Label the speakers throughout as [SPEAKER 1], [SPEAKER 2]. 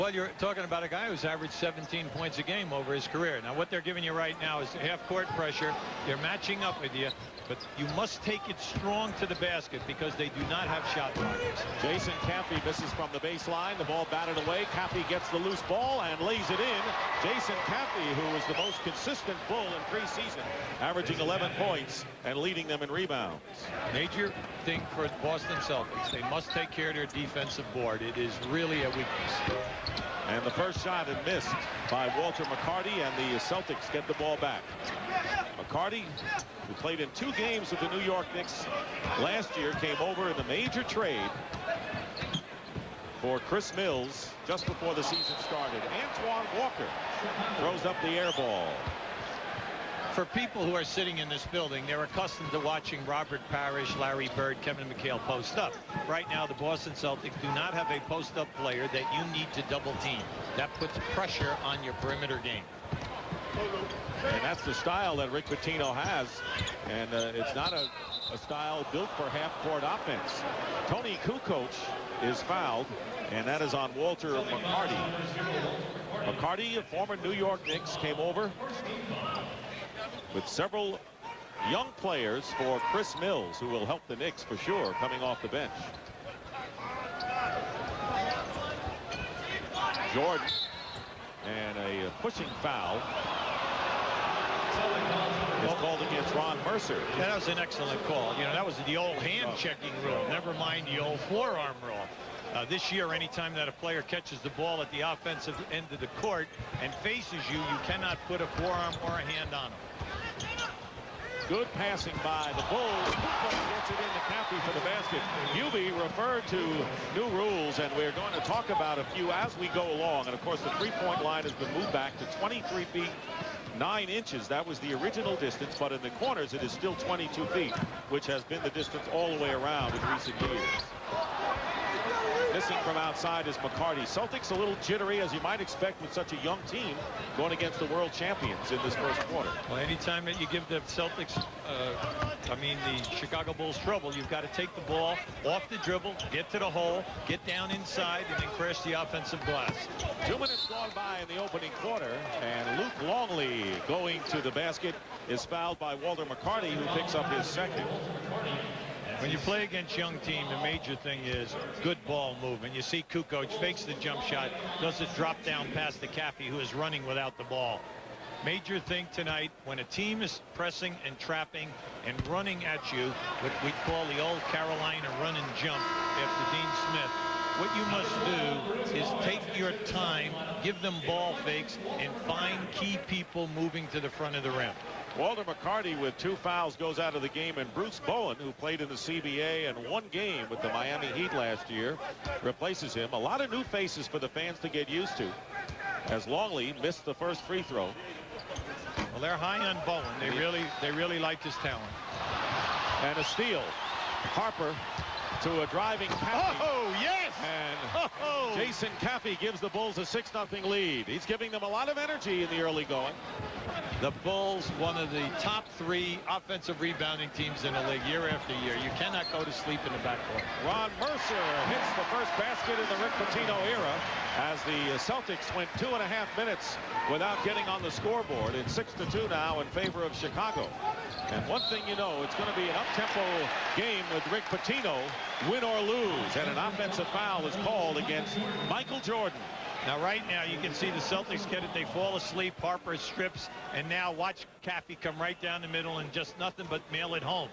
[SPEAKER 1] Well, you're talking about a guy who's averaged 17 points a game over his career. Now, what they're giving you right now is half-court pressure. They're matching up with you, but you must take it strong to the basket because they do not have shot blockers.
[SPEAKER 2] Jason Caffey misses from the baseline. The ball batted away. Caffey gets the loose ball and lays it in. Jason Caffey, who is the most consistent Bull in preseason, averaging 11 points and leading them in rebounds.
[SPEAKER 1] Major thing for the Boston Celtics. They must take care of their defensive board. It is really a weakness.
[SPEAKER 2] And the first shot is missed by Walter McCarty, and the Celtics get the ball back. McCarty, who played in 2 games with the New York Knicks last year, came over in the major trade for Chris Mills just before the season started. Antoine Walker throws up the air ball.
[SPEAKER 1] For people who are sitting in this building, they're accustomed to watching Robert Parrish, Larry Bird, Kevin McHale post up. Right now, the Boston Celtics do not have a post-up player that you need to double team. That puts pressure on your perimeter game.
[SPEAKER 2] And that's the style that Rick Pitino has. And it's not a style built for half-court offense. Tony Kukoc is fouled, and that is on Walter McCarty. McCarty, a former New York Knicks, came over with several young players for Chris Mills, who will help the Knicks for sure coming off the bench. Jordan, and a pushing foul is called against Ron Mercer.
[SPEAKER 1] Yeah, that was an excellent call. You know, that was the old hand-checking rule. Never mind the old forearm rule. This year, anytime that a player catches the ball at the offensive end of the court and faces you, you cannot put a forearm or a hand on him.
[SPEAKER 2] Good passing by the Bulls. Gets it into Caffey for the basket. Hubie referred to new rules, and we're going to talk about a few as we go along. And of course, the three-point line has been moved back to 23 feet 9 inches. That was the original distance, but in the corners it is still 22 feet, which has been the distance all the way around in recent years. Missing from outside is McCarty. Celtics a little jittery, as you might expect with such a young team going against the world champions in this first quarter.
[SPEAKER 1] Well, anytime that you give the Celtics, the Chicago Bulls trouble, you've got to take the ball off the dribble, get to the hole, get down inside, and then crash the offensive glass.
[SPEAKER 2] 2 minutes gone by in the opening quarter, and Luke Longley going to the basket is fouled by Walter McCarty, who picks up his second.
[SPEAKER 1] When you play against young team, the major thing is good ball movement. You see Kukoc fakes the jump shot, does a drop down pass to Caffey, who is running without the ball. Major thing tonight, when a team is pressing and trapping and running at you, what we call the old Carolina run and jump after Dean Smith, what you must do is take your time, give them ball fakes, and find key people moving to the front of the rim.
[SPEAKER 2] Walter McCarty with 2 fouls goes out of the game, and Bruce Bowen, who played in the CBA and 1 game with the Miami Heat last year, replaces him. A lot of new faces for the fans to get used to, as Longley missed the first free throw.
[SPEAKER 1] Well, they're high on Bowen. They really like his talent.
[SPEAKER 2] And a steal. Harper to a driving Caffey.
[SPEAKER 1] Oh, yes!
[SPEAKER 2] And Jason Caffey gives the Bulls a 6-0 lead. He's giving them a lot of energy in the early going.
[SPEAKER 1] The Bulls, one of the top 3 offensive rebounding teams in the league year after year. You cannot go to sleep in the backcourt.
[SPEAKER 2] Ron Mercer hits the first basket in the Rick Pitino era as the Celtics went 2.5 minutes without getting on the scoreboard. It's 6-2 now in favor of Chicago. And one thing you know, it's going to be an up-tempo game with Rick Pitino, win or lose. And an offensive foul is called against Michael Jordan.
[SPEAKER 1] Now, right now, you can see the Celtics get it. They fall asleep. Harper strips. And now watch Caffey come right down the middle and just nothing but mail it home.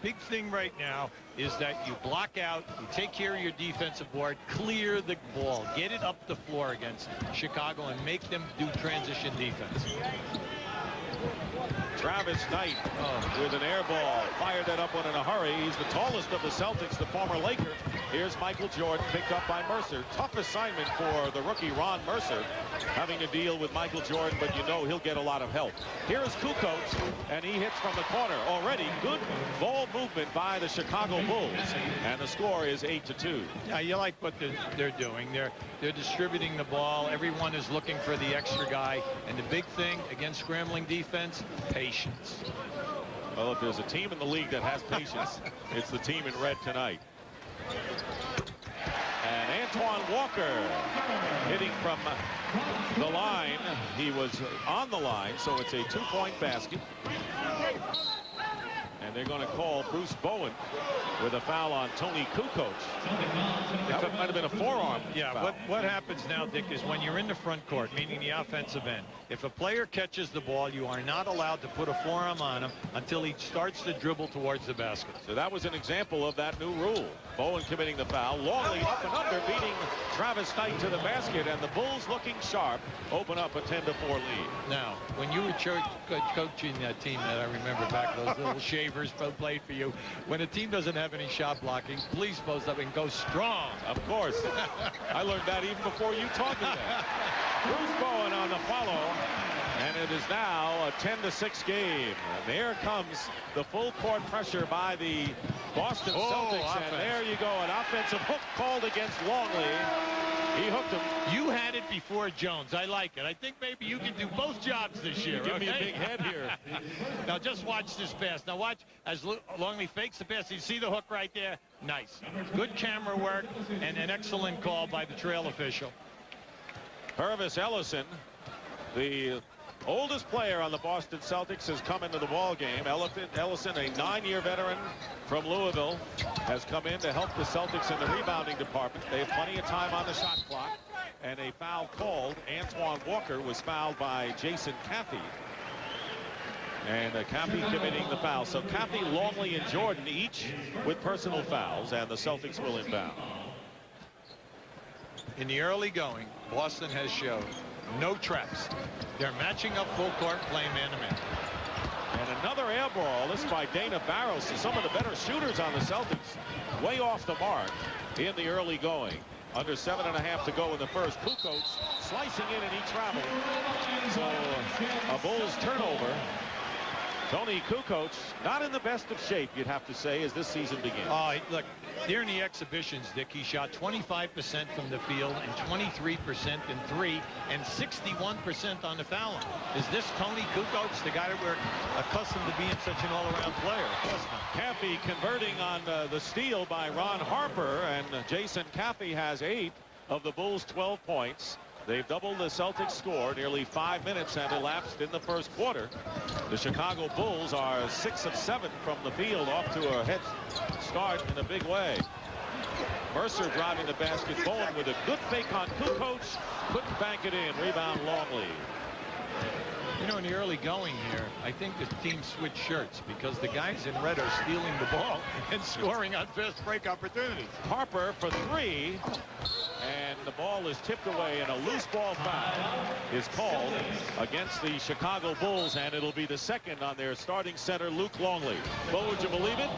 [SPEAKER 1] Big thing right now is that you block out, you take care of your defensive board, clear the ball, get it up the floor against Chicago, and make them do transition defense.
[SPEAKER 2] Travis Knight with an air ball. Fired that up one in a hurry. He's the tallest of the Celtics, the former Laker. Here's Michael Jordan, picked up by Mercer. Tough assignment for the rookie Ron Mercer, having to deal with Michael Jordan, but you know he'll get a lot of help. Here is Kukoc, and he hits from the corner. Already good ball movement by the Chicago Bulls, and the score is 8-2.
[SPEAKER 1] Yeah, you like what they're doing. They're distributing the ball. Everyone is looking for the extra guy, and the big thing against scrambling defense, patience.
[SPEAKER 2] Well, if there's a team in the league that has patience, it's the team in red tonight. And Antoine Walker hitting from the line. He was on the line, so it's a 2-point basket. And they're going to call Bruce Bowen with a foul on Tony Kukoc. That might have been a forearm.
[SPEAKER 1] Yeah,
[SPEAKER 2] foul.
[SPEAKER 1] what happens now, Dick, is when you're in the front court, meaning the offensive end, if a player catches the ball, you are not allowed to put a forearm on him until he starts to dribble towards the basket.
[SPEAKER 2] So that was an example of that new rule. Bowen committing the foul. Longley up and under, beating Travis Knight to the basket, and the Bulls looking sharp, open up a 10-4 lead.
[SPEAKER 1] Now, when you were coaching that team that I remember back, those little shavers played for you, when a team doesn't have any shot blocking, please post up and go strong.
[SPEAKER 2] Of course. I learned that even before you taught me that. Bruce Bowen on the follow, and it is now a 10-6 game. And there comes the full court pressure by the Boston Celtics.
[SPEAKER 1] Offense.
[SPEAKER 2] And there you go, an offensive hook called against Longley. He hooked him.
[SPEAKER 1] You had it before Jones. I like it. I think maybe you can do both jobs this year.
[SPEAKER 2] Give me a big head here.
[SPEAKER 1] Now just watch this pass. Now watch as Longley fakes the pass. You see the hook right there? Nice. Good camera work and an excellent call by the trail official.
[SPEAKER 2] Purvis Ellison, the oldest player on the Boston Celtics, has come into the ball game. Ellison, a 9-year veteran from Louisville, has come in to help the Celtics in the rebounding department. They have plenty of time on the shot clock, and a foul called. Antoine Walker was fouled by Jason Caffey, and Caffey committing the foul. So Caffey, Longley, and Jordan each with personal fouls, and the Celtics will inbound.
[SPEAKER 1] In the early going, Boston has showed no traps. They're matching up full court, playing man-to-man.
[SPEAKER 2] And another air ball. This by Dana Barros. Some of the better shooters on the Celtics way off the mark in the early going. Under 7.5 to go in the first. Kukoc slicing in, and he traveled. So a Bulls turnover. Tony Kukoc not in the best of shape, you'd have to say, as this season begins.
[SPEAKER 1] Oh, look, during the exhibitions, Dick, he shot 25% from the field and 23% in 3 and 61% on the foul line. Is this Tony Kukoc, the guy that we're accustomed to being such an all-around player? Of course not.
[SPEAKER 2] Caffey converting on the steal by Ron Harper, and Jason Caffey has 8 of the Bulls' 12 points. They've doubled the Celtics score. Nearly 5 minutes have elapsed in the first quarter. The Chicago Bulls are 6 of 7 from the field, off to a head start in a big way. Mercer driving the basket. Bowen with a good fake on Kukoc. Couldn't bank it in. Rebound Longley.
[SPEAKER 1] You know, in the early going here, I think the team switched shirts because the guys in red are stealing the ball and scoring on fast break opportunities.
[SPEAKER 2] Harper for 3. And the ball is tipped away, and a loose ball foul is called against the Chicago Bulls, and it'll be the second on their starting center, Luke Longley. But would you believe it?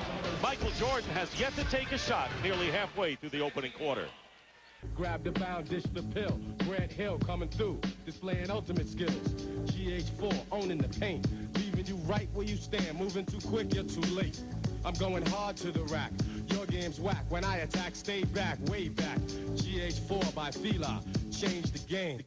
[SPEAKER 2] Michael Jordan has yet to take a shot nearly halfway through the opening quarter.
[SPEAKER 3] Grab the bound, dish the pill. Brett Hill coming through, displaying ultimate skills. GH4 owning the paint, leaving you right where you stand. Moving too quick, you're too late. I'm going hard to the rack. Your game's whack. When I attack, stay back, way back. GH4 by Fila, change the game.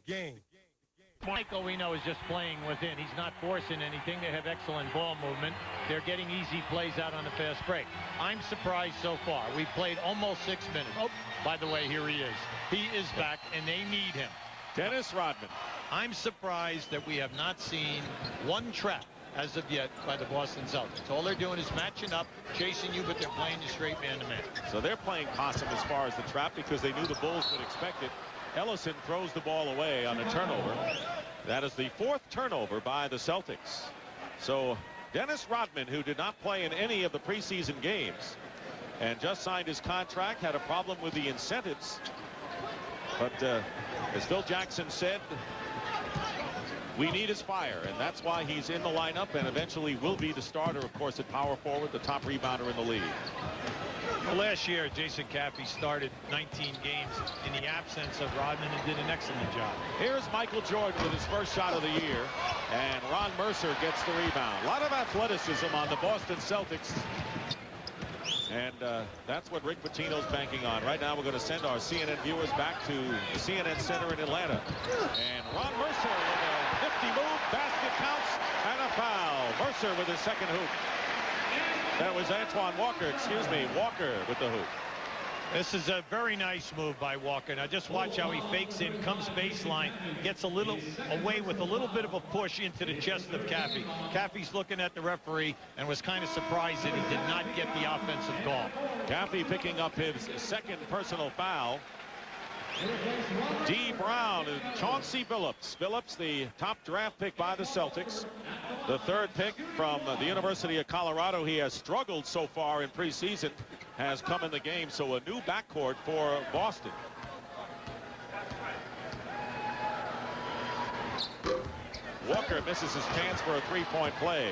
[SPEAKER 1] Michael, we know, is just playing within. He's not forcing anything. They have excellent ball movement. They're getting easy plays out on the fast break. I'm surprised so far. We've played almost 6 minutes. Oh, by the way, here he is. He is back, and they need him.
[SPEAKER 2] Dennis Rodman.
[SPEAKER 1] I'm surprised that we have not seen one trap as of yet by the Boston Celtics. All they're doing is matching up, chasing you, but they're playing the straight man-to-man.
[SPEAKER 2] So they're playing possum as far as the trap because they knew the Bulls would expect it. Ellison throws the ball away on a turnover. That is the 4th turnover by the Celtics. So Dennis Rodman, who did not play in any of the preseason games and just signed his contract, had a problem with the incentives. But as Phil Jackson said, we need his fire, and that's why he's in the lineup and eventually will be the starter, of course, at power forward, the top rebounder in the league.
[SPEAKER 1] Well, last year, Jason Caffey started 19 games in the absence of Rodman and did an excellent job.
[SPEAKER 2] Here's Michael Jordan with his first shot of the year, and Ron Mercer gets the rebound. A lot of athleticism on the Boston Celtics, and that's what Rick Pitino's banking on. Right now, we're going to send our CNN viewers back to the CNN Center in Atlanta. And Ron Mercer with a nifty move, basket counts, and a foul. Mercer with his second hoop. That was Antoine Walker, excuse me, Walker with the hoop.
[SPEAKER 1] This is a very nice move by Walker. Now just watch how he fakes in, comes baseline, gets a little away with a little bit of a push into the chest of Caffey. Caffey's looking at the referee and was kind of surprised that he did not get the offensive call.
[SPEAKER 2] Caffey picking up his second personal foul. D. Brown and Chauncey Billups. Billups, the top draft pick by the Celtics. The third pick from the University of Colorado. He has struggled so far in preseason, has come in the game, so a new backcourt for Boston. Walker misses his chance for a three-point play.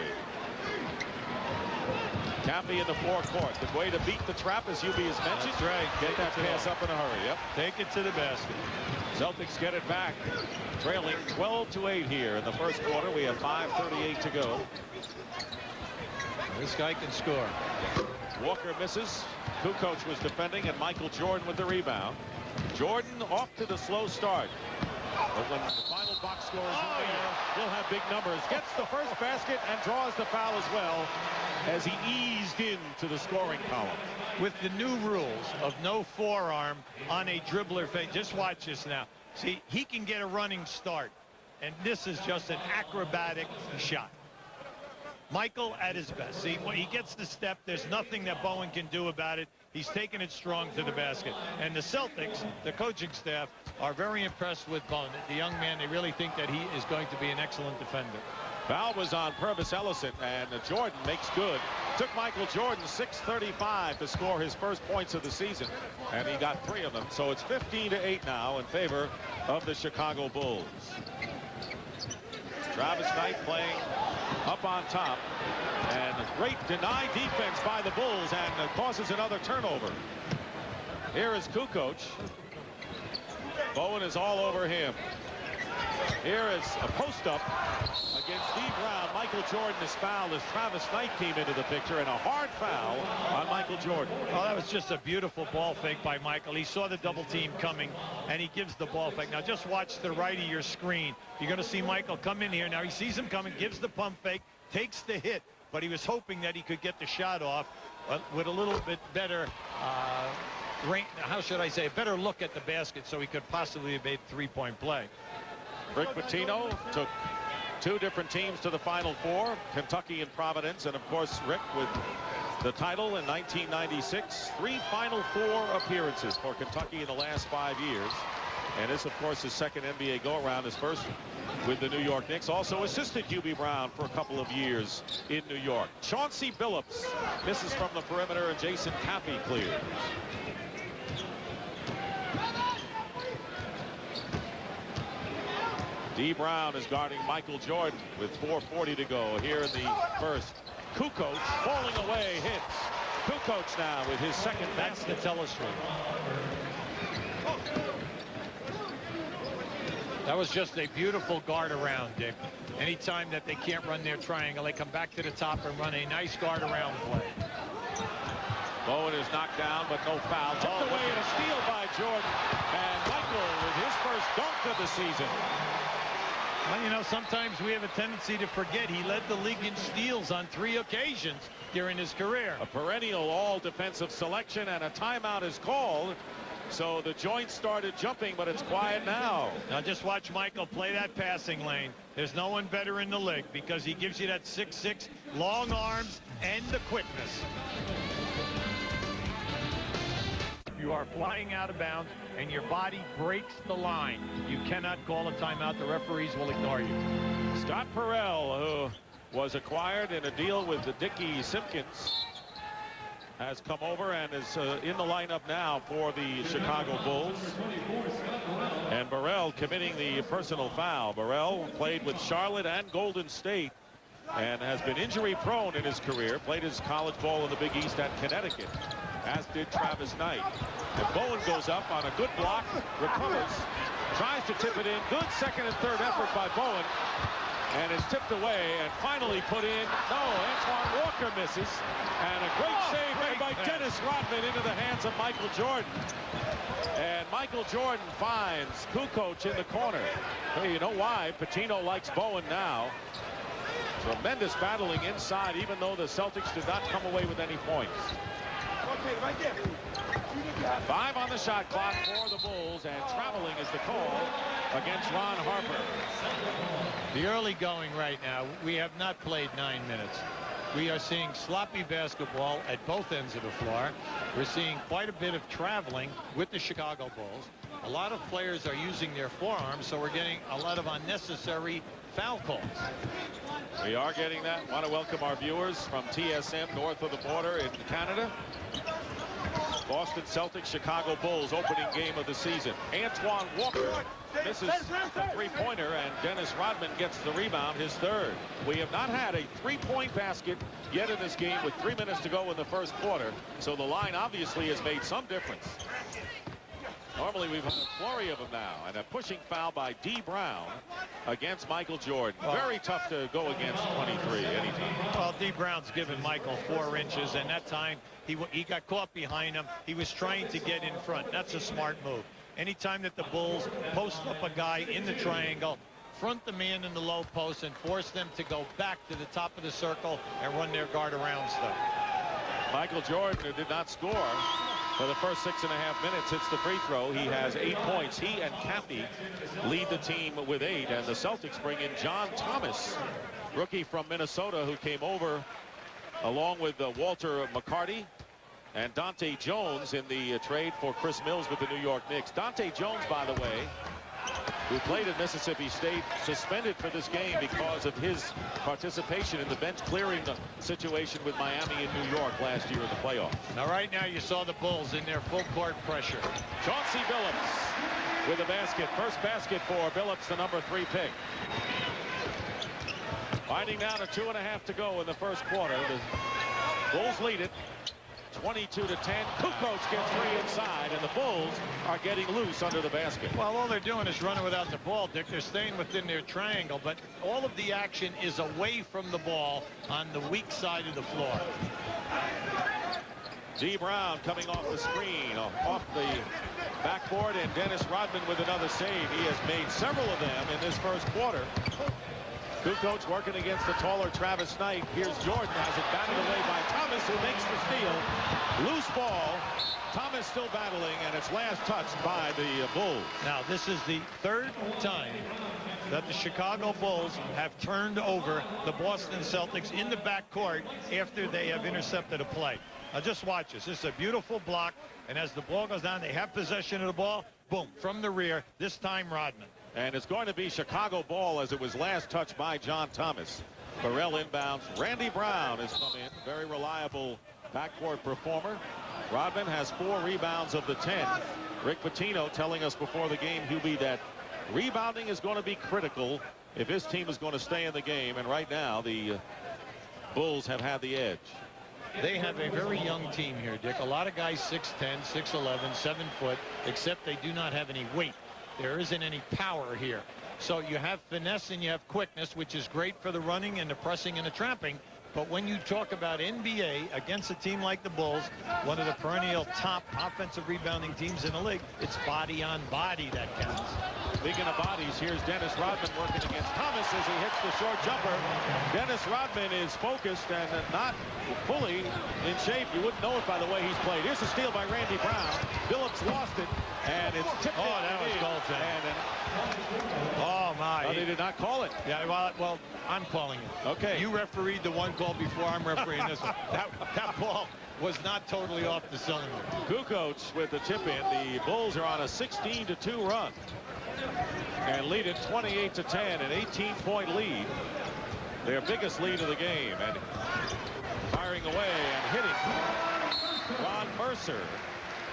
[SPEAKER 2] Caffey in the forecourt. The way to beat the trap, as UB has mentioned.
[SPEAKER 1] That's right.
[SPEAKER 2] Get that pass up in a hurry. Yep.
[SPEAKER 1] Take it to the basket.
[SPEAKER 2] Celtics get it back. Trailing 12-8 here in the first quarter. We have 5:38 to go.
[SPEAKER 1] This guy can score.
[SPEAKER 2] Walker misses. Kukoc was defending, and Michael Jordan with the rebound. Jordan off to the slow start. But when the final box score is in there, he'll have big numbers. Gets the first basket and draws the foul as well as he eased into the scoring column.
[SPEAKER 1] With the new rules of no forearm on a dribbler fake, just watch this now. See, he can get a running start, and this is just an acrobatic shot. Michael at his best. See, when he gets the step, there's nothing that Bowen can do about it. He's taking it strong to the basket. And the Celtics, the coaching staff, are very impressed with Bowen. The young man, they really think that he is going to be an excellent defender.
[SPEAKER 2] Foul was on Purvis Ellison, and Jordan makes good. Took Michael Jordan 6:35 to score his first points of the season, and he got 3 of them. So it's 15-8 now in favor of the Chicago Bulls. Travis Knight playing up on top, and a great deny defense by the Bulls, and causes another turnover. Here is Kukoc. Bowen is all over him. Here is a post-up against D. Brown. Michael Jordan is fouled as Travis Knight came into the picture, and a hard foul on Michael Jordan.
[SPEAKER 1] Oh, that was just a beautiful ball fake by Michael. He saw the double team coming, and he gives the ball fake. Now just watch the right of your screen. You're going to see Michael come in here. Now he sees him coming, gives the pump fake, takes the hit, but he was hoping that he could get the shot off with a little bit better how should I say, a better look at the basket, so he could possibly have made a three-point play.
[SPEAKER 2] Rick Pitino took 2 different teams to the Final Four, Kentucky and Providence, and of course Rick with the title in 1996. 3 Final Four appearances for Kentucky in the last 5 years, and this of course his second NBA go-around, his first with the New York Knicks. Also assisted UB Brown for a couple of years in New York. Chauncey Billups misses from the perimeter, and Jason Caffey clears. D. Brown is guarding Michael Jordan with 4:40 to go here in the first. Kukoc falling away, hits. Kukoc now with his second
[SPEAKER 1] That's the telescope. That was just a beautiful guard around, Dick. Anytime that they can't run their triangle, they come back to the top and run a nice guard around play.
[SPEAKER 2] Bowen is knocked down, but no foul. Tucked away and a steal by Jordan. And Michael with his first dunk of the season.
[SPEAKER 1] Well, you know, sometimes we have a tendency to forget he led the league in steals on 3 occasions during his career.
[SPEAKER 2] A perennial all-defensive selection, and a timeout is called. So the joints started jumping, but it's quiet now.
[SPEAKER 1] Now just watch Michael play that passing lane. There's no one better in the league because he gives you that 6'6", long arms and the quickness. You are flying out of bounds and your body breaks the line. You cannot call a timeout. The referees will ignore you.
[SPEAKER 2] Scott Perrell, who was acquired in a deal with the Dickie Simpkins, has come over and is in the lineup now for the Chicago Bulls. And Burrell committing the personal foul. Burrell played with Charlotte and Golden State and has been injury prone in his career. Played his college ball in the Big East at Connecticut, as did Travis Knight. And Bowen goes up on a good block, recovers, tries to tip it in. Good second and third effort by Bowen, and it's tipped away and finally put in. No, Antoine Walker misses, and a great save made by Dennis Rodman into the hands of Michael Jordan. And Michael Jordan finds Kukoc in the corner. Hey, you know why? Pitino likes Bowen now. Tremendous battling inside, even though the Celtics did not come away with any points.
[SPEAKER 4] Okay, right there.
[SPEAKER 2] 5 on the shot clock for the Bulls, and traveling is the call against Ron Harper.
[SPEAKER 1] The early going right now, we have not played 9 minutes. We are seeing sloppy basketball at both ends of the floor. We're seeing quite a bit of traveling with the Chicago Bulls. A lot of players are using their forearms, so we're getting a lot of unnecessary foul calls.
[SPEAKER 2] We are getting that. Want to welcome our viewers from TSM north of the border in Canada. Boston Celtics, Chicago Bulls, opening game of the season. Antoine Walker misses a three-pointer, and Dennis Rodman gets the rebound, his third. We have not had a three-point basket yet in this game with 3 minutes to go in the first quarter, so the line obviously has made some difference. Normally we've had a flurry of them now, and a pushing foul by D. Brown against Michael Jordan. Very tough to go against 23 anytime.
[SPEAKER 1] Well, D. Brown's given Michael 4 inches, and that time he got caught behind him. He was trying to get in front. That's a smart move. Anytime that the Bulls post up a guy in the triangle, front the man in the low post and force them to go back to the top of the circle and run their guard around stuff.
[SPEAKER 2] Michael Jordan, who did not score for the first 6.5 minutes, hits the free throw. He has 8 points. He and Cappy lead the team with 8, and the Celtics bring in John Thomas, rookie from Minnesota, who came over along with Walter McCarty and Dante Jones in the trade for Chris Mills with the New York Knicks. Dante Jones, by the way, who played at Mississippi State, suspended for this game because of his participation in the bench clearing the situation with Miami and New York last year in the playoffs.
[SPEAKER 1] Now right now you saw the Bulls in their full court pressure.
[SPEAKER 2] Chauncey Billups with a basket. First basket for Billups, the number 3 pick. Winding down to 2.5 to go in the first quarter. The Bulls lead it 22-10. Kukoc gets 3 inside, and the Bulls are getting loose under the basket.
[SPEAKER 1] Well, all they're doing is running without the ball, Dick. They're staying within their triangle, but all of the action is away from the ball on the weak side of the floor.
[SPEAKER 2] D. Brown coming off the screen, off the backboard, and Dennis Rodman with another save. He has made several of them in this first quarter. Kukoc working against the taller Travis Knight. Here's Jordan, has it batted away by Thomas, who makes the steal. Loose ball. Thomas still battling, and it's last touched by the Bulls.
[SPEAKER 1] Now, this is the 3rd time that the Chicago Bulls have turned over the Boston Celtics in the backcourt after they have intercepted a play. Now, just watch this. This is a beautiful block, and as the ball goes down, they have possession of the ball. Boom, from the rear, this time Rodman.
[SPEAKER 2] And it's going to be Chicago ball as it was last touched by John Thomas. Burrell inbounds. Randy Brown has come in. Very reliable backcourt performer. Rodman has 4 rebounds of the 10. Rick Pitino telling us before the game, Hubie, that rebounding is going to be critical if his team is going to stay in the game. And right now, the Bulls have had the edge.
[SPEAKER 1] They have a very young team here, Dick. A lot of guys 6'10", 6'11", 7 foot, except they do not have any weight. There isn't any power here. So you have finesse and you have quickness, which is great for the running and the pressing and the trapping. But when you talk about NBA against a team like the Bulls, one of the perennial top offensive rebounding teams in the league, it's body on body that counts.
[SPEAKER 2] Speaking of bodies, here's Dennis Rodman working against Thomas as he hits the short jumper. Dennis Rodman is focused and not fully in shape. You wouldn't know it by the way he's played. Here's a steal by Randy Brown. Billups lost it, and it's tipped.
[SPEAKER 1] Oh, that was goaltending. Oh, my.
[SPEAKER 2] They did not call it.
[SPEAKER 1] Yeah, well, I'm calling it.
[SPEAKER 2] Okay.
[SPEAKER 1] You refereed the one call before. I'm refereeing this one. That ball was not totally off the cylinder.
[SPEAKER 2] Kukoc with the tip in. The Bulls are on a 16-2 run and lead it 28-10, an 18-point lead. Their biggest lead of the game, and firing away and hitting Ron Mercer,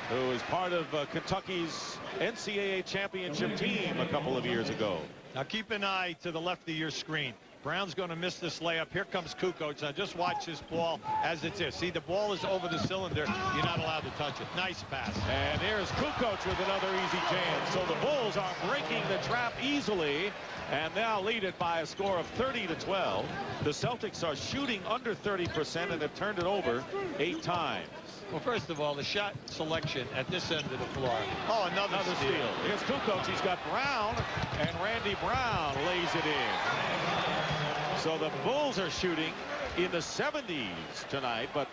[SPEAKER 2] who is part of Kentucky's NCAA championship team a couple of years ago.
[SPEAKER 1] Now keep an eye to the left of your screen. Brown's going to miss this layup. Here comes Kukoc. Now just watch this ball as it's there. See, the ball is over the cylinder. You're not allowed to touch it. Nice pass.
[SPEAKER 2] And there's Kukoc with another easy jam. So the Bulls are breaking the trap easily and now lead it by a score of 30-12. The Celtics are shooting under 30% and have turned it over 8 times.
[SPEAKER 1] Well, first of all, the shot selection at this end of the floor. Oh, another steal.
[SPEAKER 2] Here's Kukoc. He's got Brown, and Randy Brown lays it in. So the Bulls are shooting in the 70s tonight, but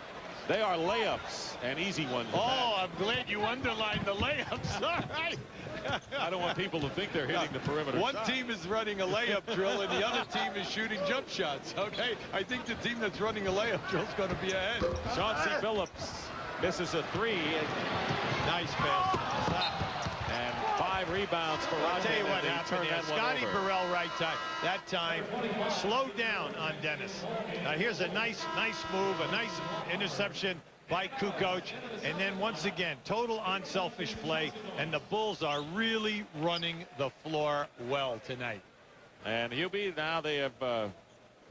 [SPEAKER 2] They are layups and easy ones.
[SPEAKER 1] Oh, I'm glad you underlined the layups. All right.
[SPEAKER 2] I don't want people to think they're hitting the perimeter.
[SPEAKER 1] One team is running a layup drill and the other team is shooting jump shots. Okay, I think the team that's running a layup drill is going to be ahead.
[SPEAKER 2] Chauncey Billups misses a 3.
[SPEAKER 1] Nice pass.
[SPEAKER 2] And 5 rebounds for Rodman.
[SPEAKER 1] I'll tell you what happened there. Scottie Burrell right time. That time slowed down on Dennis. Now here's a nice move, a nice interception by Kukoc, and then once again total unselfish play, and the Bulls are really running the floor well tonight.
[SPEAKER 2] And Hubie, now they have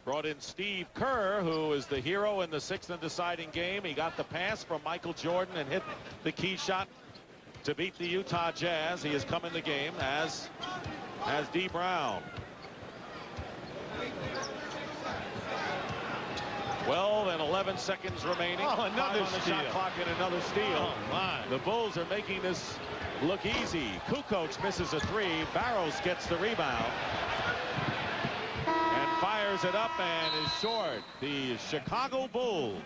[SPEAKER 2] brought in Steve Kerr, who is the hero in the 6th and deciding game. He got the pass from Michael Jordan and hit the key shot to beat the Utah Jazz. He has come in the game, as has D. Brown. 12 and 11 seconds remaining.
[SPEAKER 1] Oh, another
[SPEAKER 2] on the
[SPEAKER 1] steal.
[SPEAKER 2] shot clock and another steal.
[SPEAKER 1] Oh, my.
[SPEAKER 2] The Bulls are making this look easy. Kukoc misses a 3. Barrows gets the rebound and fires it up and is short. The Chicago Bulls,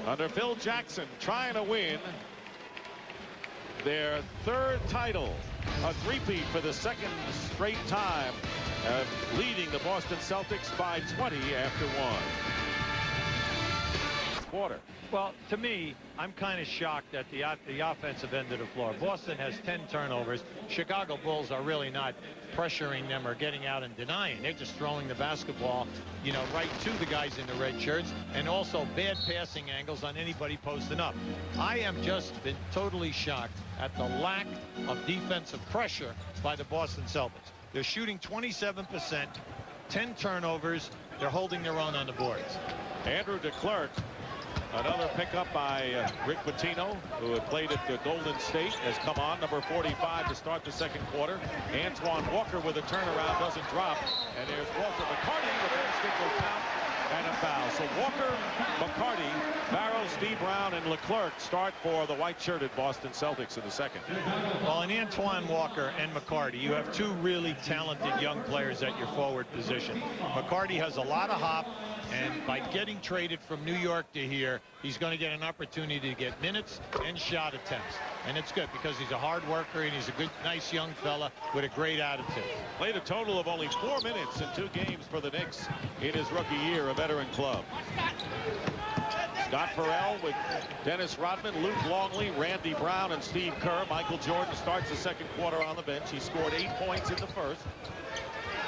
[SPEAKER 2] under Phil Jackson, trying to win their 3rd title, a three-peat for the 2nd straight time, leading the Boston Celtics by 20 after 1 quarter.
[SPEAKER 1] Well, to me, I'm kind of shocked at the offensive end of the floor. Boston has 10 turnovers. Chicago Bulls are really not pressuring them or getting out and denying. They're just throwing the basketball, you know, right to the guys in the red shirts, and also bad passing angles on anybody posting up. I am just been totally shocked at the lack of defensive pressure by the Boston Celtics. They're shooting 27%, 10 turnovers. They're holding their own on the boards.
[SPEAKER 2] Andrew DeClerc, another pickup by Rick Pitino, who had played at the Golden State, has come on, number 45, to start the 2nd quarter. Antoine Walker with a turnaround, doesn't drop. And there's Walker. McCarty, the ball stick will count, and a foul. So Walker, McCarty, Barrows, D. Brown, and Leclerc start for the white-shirted Boston Celtics in the 2nd.
[SPEAKER 1] Well, in Antoine Walker and McCarty, you have 2 really talented young players at your forward position. McCarty has a lot of hop, and by getting traded from New York to here, he's going to get an opportunity to get minutes and shot attempts. And it's good because he's a hard worker and he's a good, nice young fella with a great attitude.
[SPEAKER 2] Played a total of only 4 minutes in 2 games for the Knicks in his rookie year, a veteran club. Scott Farrell with Dennis Rodman, Luke Longley, Randy Brown, and Steve Kerr. Michael Jordan starts the 2nd quarter on the bench. He scored 8 points in the 1st.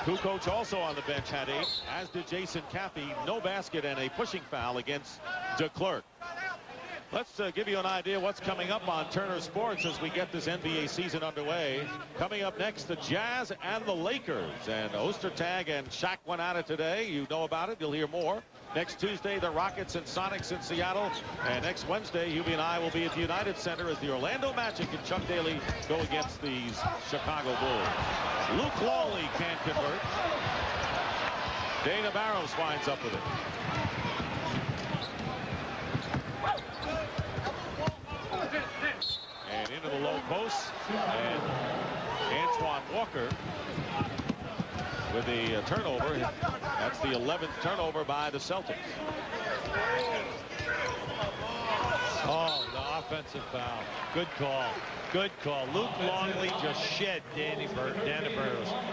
[SPEAKER 2] Kukoc also on the bench had 8, as did Jason Caffey. No basket and a pushing foul against DeClerc. Let's give you an idea what's coming up on Turner Sports as we get this NBA season underway. Coming up next, the Jazz and the Lakers. And Ostertag and Shaq went at it today. You know about it. You'll hear more. Next Tuesday, the Rockets and Sonics in Seattle. And next Wednesday, Hubie and I will be at the United Center as the Orlando Magic and Chuck Daly go against these Chicago Bulls. Luke Longley can't convert. Dana Barrows winds up with it. And into the low post. And Antoine Walker with the turnover. That's the 11th turnover by the Celtics.
[SPEAKER 1] Oh, the offensive foul. Good call. Good call. Luke Longley just shed Dana Barrows.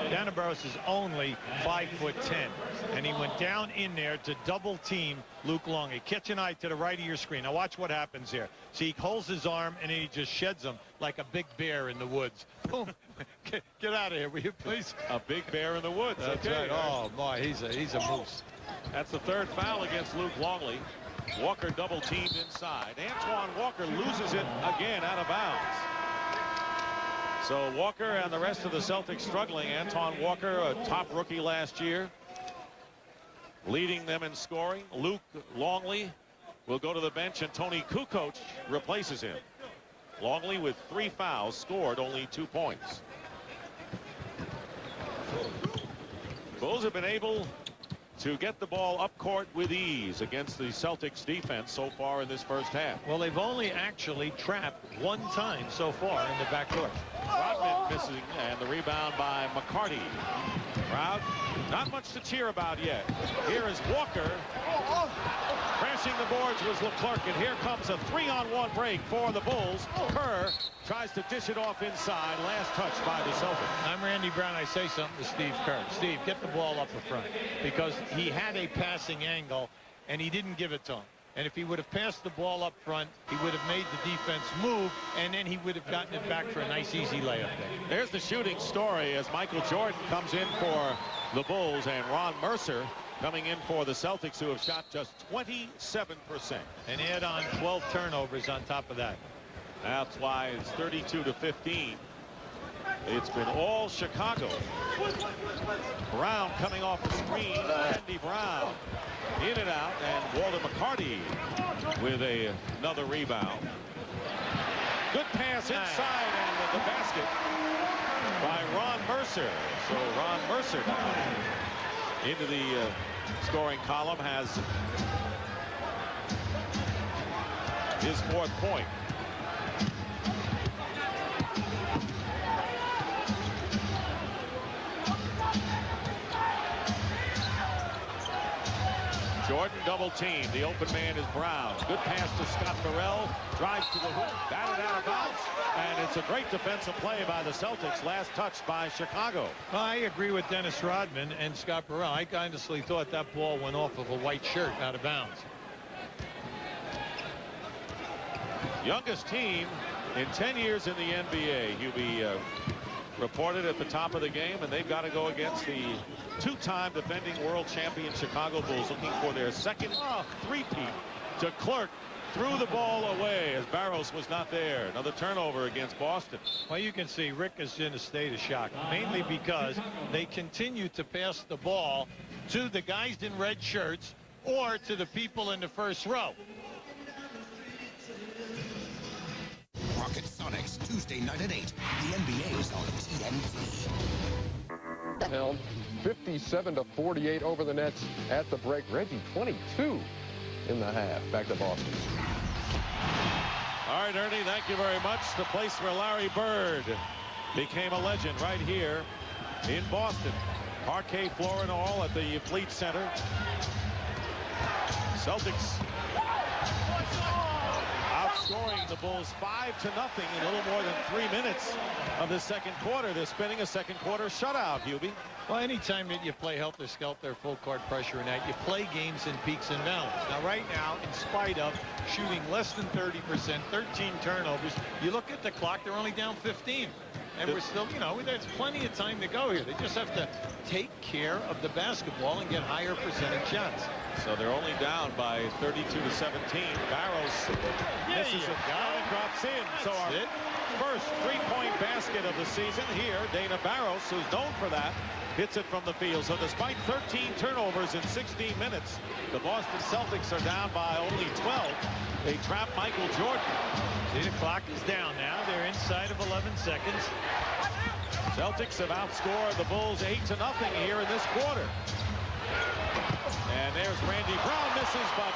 [SPEAKER 1] Dana Barrows is only 5'10", and he went down in there to double team Luke Longley. Catch an eye to the right of your screen. Now watch what happens here. See, he holds his arm and then he just sheds him like a big bear in the woods. Boom. Get out of here, will you please?
[SPEAKER 2] A big bear in the woods.
[SPEAKER 1] That's
[SPEAKER 2] okay.
[SPEAKER 1] Right. Oh my, he's a moose.
[SPEAKER 2] That's the 3rd foul against Luke Longley. Walker double teamed inside. Antoine Walker loses it again out of bounds. So Walker and the rest of the Celtics struggling. Antoine Walker, a top rookie last year, leading them in scoring. Luke Longley will go to the bench, and Tony Kukoc replaces him. Longley with 3 fouls, scored only 2 points. Bulls have been able to get the ball up court with ease against the Celtics defense so far in this 1st half.
[SPEAKER 1] Well, they've only actually trapped 1 time so far in the backcourt.
[SPEAKER 2] Rodman missing, and the rebound by McCarty. Crowd, not much to cheer about yet. Here is Walker. Crashing the boards was Leclerc, and here comes a 3-on-1 break for the Bulls. Kerr tries to dish it off inside. Last touch by the Celtics.
[SPEAKER 1] I'm Randy Brown. I say something to Steve Kerr. Steve, get the ball up the front, because he had a passing angle, and he didn't give it to him. And if he would have passed the ball up front, he would have made the defense move, and then he would have gotten it back for a nice, easy layup there.
[SPEAKER 2] There's the shooting story as Michael Jordan comes in for the Bulls, and Ron Mercer coming in for the Celtics, who have shot just 27%.
[SPEAKER 1] And add on 12 turnovers on top of that.
[SPEAKER 2] That's why it's 32-15. It's been all Chicago. Brown coming off the screen. Randy Brown in and out, and Walter McCarty with another rebound. Good pass inside, and the basket by Ron Mercer. So Ron Mercer now into the scoring column, has his 4th point. Jordan double team. The open man is Brown. Good pass to Scott Burrell. Drives to the hoop. Batted out of bounds. And it's a great defensive play by the Celtics. Last touch by Chicago.
[SPEAKER 1] I agree with Dennis Rodman and Scott Burrell. I honestly thought that ball went off of a white shirt out of bounds.
[SPEAKER 2] Youngest team in 10 years in the NBA. Hubie reported at the top of the game, and they've got to go against the 2-time defending world champion Chicago Bulls, looking for their second three-peat. To Clerk, threw the ball away as Barros was not there. Another turnover against Boston.
[SPEAKER 1] Well, you can see Rick is in a state of shock, mainly because they continue to pass the ball to the guys in red shirts or to the people in the first row.
[SPEAKER 4] Rocket Sonics, Tuesday night at 8. The NBA is on TNT.
[SPEAKER 5] Held 57-48 over the Nets at the break. Reggie 22 in the half. Back to Boston.
[SPEAKER 2] All right, Ernie, thank you very much. The place where Larry Bird became a legend right here in Boston. Parquet floor and all at the Fleet Center. Celtics outscoring the Bulls 5-0 in a little more than 3 minutes of the second quarter. They're spinning a second quarter shutout, Hubie.
[SPEAKER 1] Well, anytime that you play helter-skelter, full-court pressure and that, you play games in peaks and valleys. Now, right now, in spite of shooting less than 30%, 13 turnovers, you look at the clock, they're only down 15. And we're still, you know, there's plenty of time to go here. They just have to take care of the basketball and get higher percentage shots.
[SPEAKER 2] So they're only down by 32-17. Barros misses a foul and drops in. So our first three-point basket of the season here. Dana Barros, who's known for that, hits it from the field. So despite 13 turnovers in 16 minutes, the Boston Celtics are down by only 12. They trap Michael Jordan.
[SPEAKER 1] See, the clock is down now. They're inside of 11 seconds.
[SPEAKER 2] Celtics have outscored the Bulls 8-0 here in this quarter. And there's Randy Brown, misses, but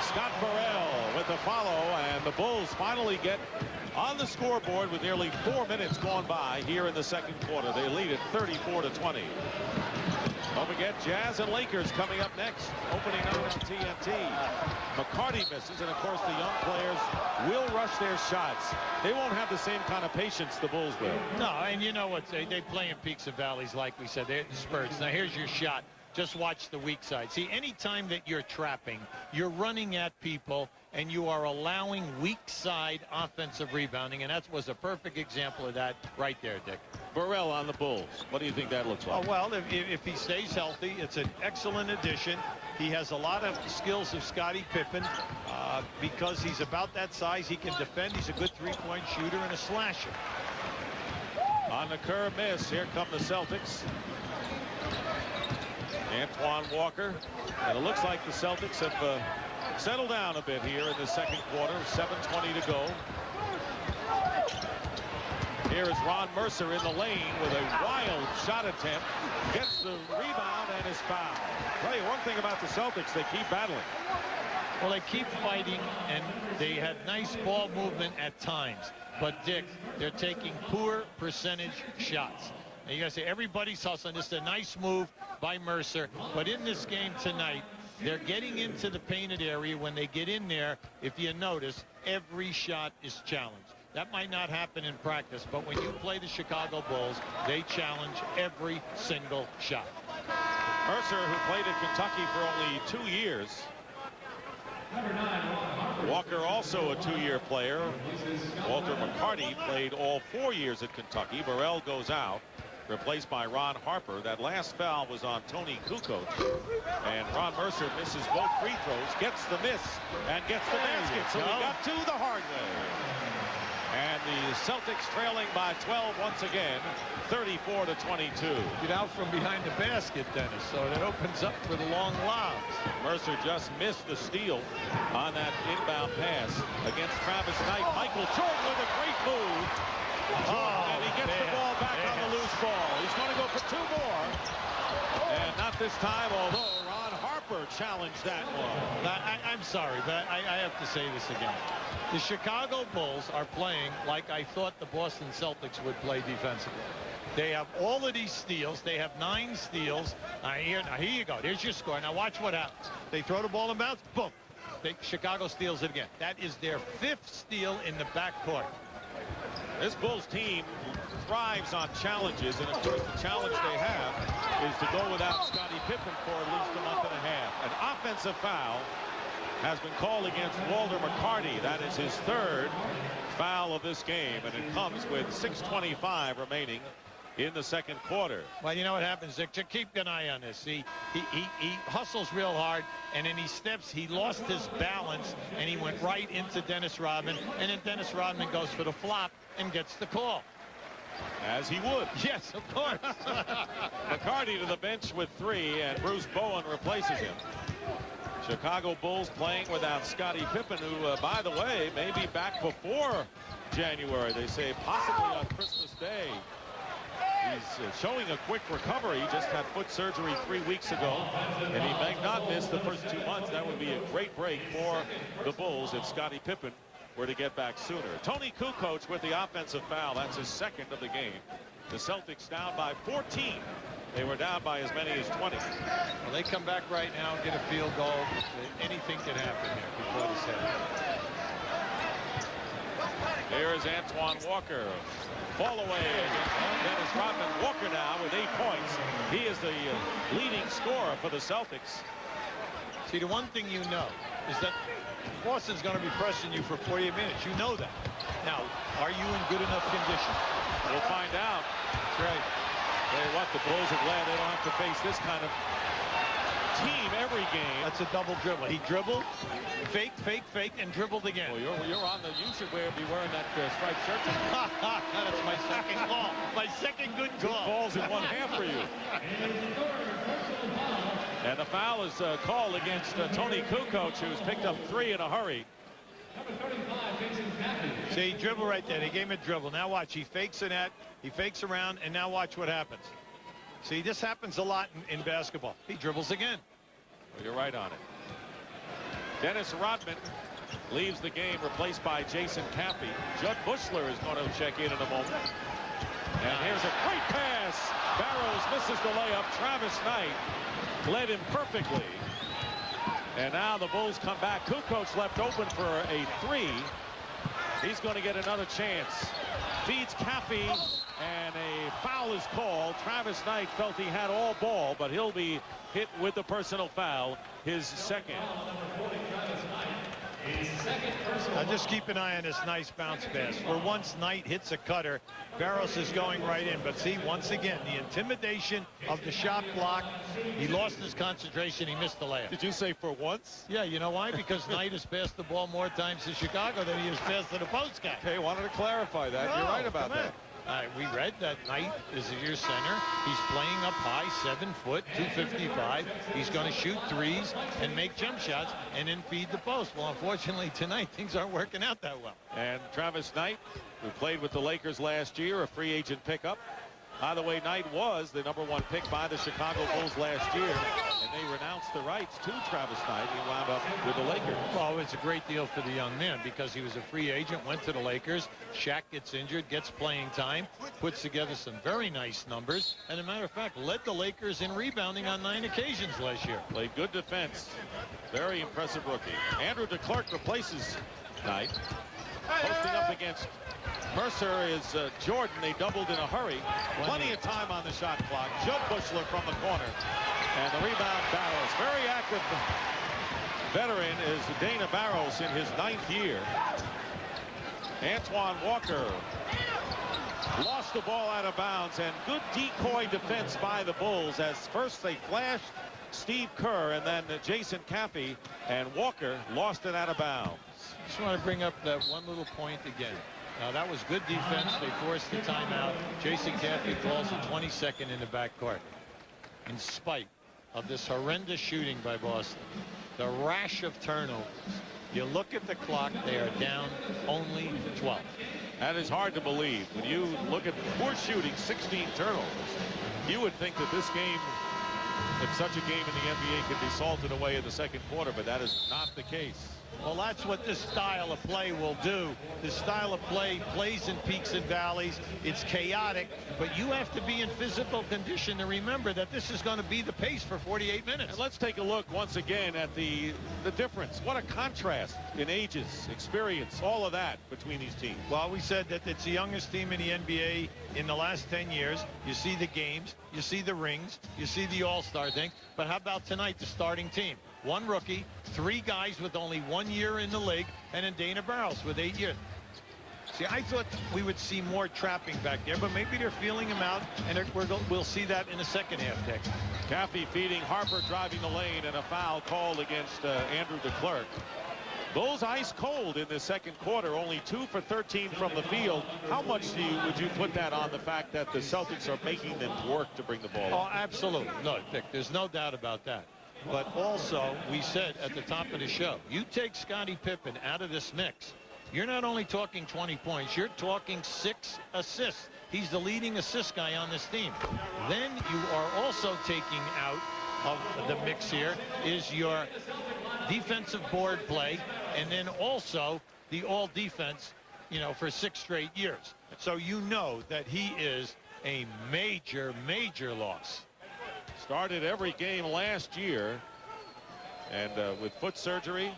[SPEAKER 2] Scott Burrell with the follow, and the Bulls finally get on the scoreboard with nearly 4 minutes gone by here in the second quarter. They lead it 34-20. Don't forget, Jazz and Lakers coming up next, opening up on TNT. McCarty misses, and of course the young players will rush their shots. They won't have the same kind of patience the Bulls will.
[SPEAKER 1] No, and you know what, they play in peaks and valleys, like we said. They're in spurts. Now here's your shot. Just watch the weak side. See, anytime that you're trapping, you're running at people, and you are allowing weak side offensive rebounding, and that was a perfect example of that right there, Dick.
[SPEAKER 2] Burrell on the Bulls. What do you think that looks like?
[SPEAKER 1] Oh, well, if he stays healthy, it's an excellent addition. He has a lot of skills of Scottie Pippen. Because he's about that size, he can defend. He's a good three-point shooter and a slasher.
[SPEAKER 2] On the Kerr miss, here come the Celtics. Antoine Walker, and it looks like the Celtics have settled down a bit here in the second quarter. 7:20 to go. Here is Ron Mercer in the lane with a wild shot attempt. Gets the rebound and is fouled. I'll tell you one thing about the Celtics, they keep battling.
[SPEAKER 1] Well, they keep fighting, and they had nice ball movement at times. But, Dick, they're taking poor percentage shots. And you got to say, everybody's hustling. This is a nice move by Mercer. But in this game tonight, They're getting into the painted area. When they get in there, if you notice, every shot is challenged. That might not happen in practice, but when you play the Chicago Bulls, they challenge every single shot.
[SPEAKER 2] Mercer, who played at Kentucky for only 2 years. Walker, also a 2-year player. Walter McCarty played all 4 years at Kentucky. Burrell goes out, replaced by Ron Harper. That last foul was on Tony Kukoc. And Ron Mercer misses both free throws, gets the miss, and gets the basket. So he got to the hard way. And the Celtics trailing by 12 once again, 34-22.
[SPEAKER 1] Get out from behind the basket, Dennis, so that opens up for the long lobs.
[SPEAKER 2] Mercer just missed the steal on that inbound pass against Travis Knight. Michael Jordan with a great move. And he gets the ball back on the loose ball. He's going to go for 2 more. And not this time, although Ron Harper challenged that one.
[SPEAKER 1] I'm sorry, but I have to say this again. The Chicago Bulls are playing like I thought the Boston Celtics would play defensively. They have all of these steals. They have 9 steals. Here you go. There's your score. Now watch what happens. They throw the ball in bounds. Boom. Chicago steals it again. That is their 5th steal in the backcourt.
[SPEAKER 2] This Bulls team thrives on challenges, and of course the challenge they have is to go without Scottie Pippen for at least a month and a half. An offensive foul has been called against Walter McCarty. That is his 3rd foul of this game, and it comes with 6:25 remaining in the second quarter.
[SPEAKER 1] Well, you know what happens, Dick? Keep an eye on this. He hustles real hard, and then he lost his balance, and he went right into Dennis Rodman, and then Dennis Rodman goes for the flop and gets the call.
[SPEAKER 2] As he would.
[SPEAKER 1] Yes, of course.
[SPEAKER 2] McCarty to the bench with 3, and Bruce Bowen replaces him. Chicago Bulls playing without Scottie Pippen, who, by the way, may be back before January. They say possibly on Christmas Day. He's showing a quick recovery. He just had foot surgery 3 weeks ago, and he may not miss the first 2 months. That would be a great break for the Bulls if Scottie Pippen were to get back sooner. Tony Kukoc with the offensive foul. That's his 2nd of the game. The Celtics down by 14. They were down by as many as 20.
[SPEAKER 1] Well, they come back right now and get a field goal. Anything can happen here before the set.
[SPEAKER 2] There is Antoine Walker. Fall away against Dennis Rodman. Walker now with 8 points. He is the leading scorer for the Celtics.
[SPEAKER 1] See, the one thing you know is that Boston's going to be pressing you for 48 minutes. You know that. Now, are you in good enough condition?
[SPEAKER 2] We'll find out.
[SPEAKER 1] That's right.
[SPEAKER 2] Tell you what, the Bulls are glad they don't have to face this kind of team every game.
[SPEAKER 1] That's a double dribble. He dribbled, fake, and dribbled again.
[SPEAKER 2] Well, you're on the. You should be wearing that striped shirt.
[SPEAKER 1] That's my second call. My second good call.
[SPEAKER 2] Two balls in one half for you. And the foul is called against Tony Kukoc, who's picked up 3 in a hurry.
[SPEAKER 1] See, dribble right there. They gave him a dribble. Now watch. He fakes a net. He fakes around, and now watch what happens. See, this happens a lot in basketball. He dribbles again.
[SPEAKER 2] Well, you're right on it. Dennis Rodman leaves the game, replaced by Jason Caffey. Judd Bushler is going to check in a moment. And here's a great pass. Barrows misses the layup. Travis Knight led him perfectly. And now the Bulls come back. Kukoc left open for a 3. He's going to get another chance. Feeds Caffey, and a foul is called. Travis Knight felt he had all ball, but he'll be hit with the personal foul, his 2nd.
[SPEAKER 1] Now just keep an eye on this nice bounce pass. For once Knight hits a cutter, Barros is going right in. But see, once again, the intimidation of the shot block. He lost his concentration. He missed the layup.
[SPEAKER 2] Did you say for once?
[SPEAKER 1] Yeah, you know why? Because Knight has passed the ball more times to Chicago than he has passed to the post guy.
[SPEAKER 5] Okay, wanted to clarify that.
[SPEAKER 1] No,
[SPEAKER 5] you're right about that.
[SPEAKER 1] We read that Knight is your center. He's playing up high, 7 foot, 255. He's going to shoot threes and make jump shots and then feed the post. Well, unfortunately, tonight things aren't working out that well.
[SPEAKER 2] And Travis Knight, who played with the Lakers last year, a free agent pickup, By the way, Knight was the #1 pick by the Chicago Bulls last year, and they renounced the rights to Travis Knight. He wound up with the Lakers.
[SPEAKER 1] Well, it's a great deal for the young man because he was a free agent, went to the Lakers. Shaq gets injured, gets playing time, puts together some very nice numbers, and as a matter of fact, led the Lakers in rebounding on 9 occasions last year.
[SPEAKER 2] Played good defense. Very impressive rookie. Andrew DeClercq replaces Knight. Posting up against Mercer is Jordan. They doubled in a hurry. Plenty of time on the shot clock. Judd Bushler from the corner. And the rebound, Barros. Very active veteran is Dana Barros in his 9th year. Antoine Walker lost the ball out of bounds, and good decoy defense by the Bulls as first they flashed Steve Kerr and then Jason Caffey, and Walker lost it out of bounds.
[SPEAKER 1] Just want to bring up that one little point again. That was good defense. They forced the timeout. Jason Caffey calls the 22nd in the backcourt. In spite of this horrendous shooting by Boston, the rash of turnovers, you look at the clock, they are down only 12.
[SPEAKER 2] That is hard to believe. When you look at poor shooting, 16 turnovers, you would think that this game, if such a game in the NBA, could be salted away in the second quarter, but that is not the case.
[SPEAKER 1] Well, that's what this style of play will do. This style of play plays in peaks and valleys. It's chaotic, but you have to be in physical condition to remember that this is going to be the pace for 48 minutes.
[SPEAKER 2] And let's take a look once again at the difference. What a contrast in ages, experience, all of that between these teams.
[SPEAKER 1] Well, we said that it's the youngest team in the NBA in the last 10 years. You see the games, you see the rings, you see the all-star thing. But how about tonight, the starting team? 1 rookie, 3 guys with only 1 year in the league, and then Dana Barros with 8 years. See, I thought we would see more trapping back there, but maybe they're feeling him out, and we'll see that in the second half, Dick.
[SPEAKER 2] Caffey feeding Harper, driving the lane, and a foul called against Andrew DeClercq. Bulls ice cold in the second quarter, only 2 for 13 from the field. How much would you put that on the fact that the Celtics are making them work to bring the ball
[SPEAKER 1] Oh,
[SPEAKER 2] up?
[SPEAKER 1] absolutely. No, Dick, there's no doubt about that. But also, we said at the top of the show, you take Scottie Pippen out of this mix, you're not only talking 20 points, you're talking 6 assists. He's the leading assist guy on this team. Then you are also taking out of the mix here is your defensive board play, and then also the all defense, you know, for 6 straight years. So you know that he is a major, major loss.
[SPEAKER 2] Started every game last year, and with foot surgery,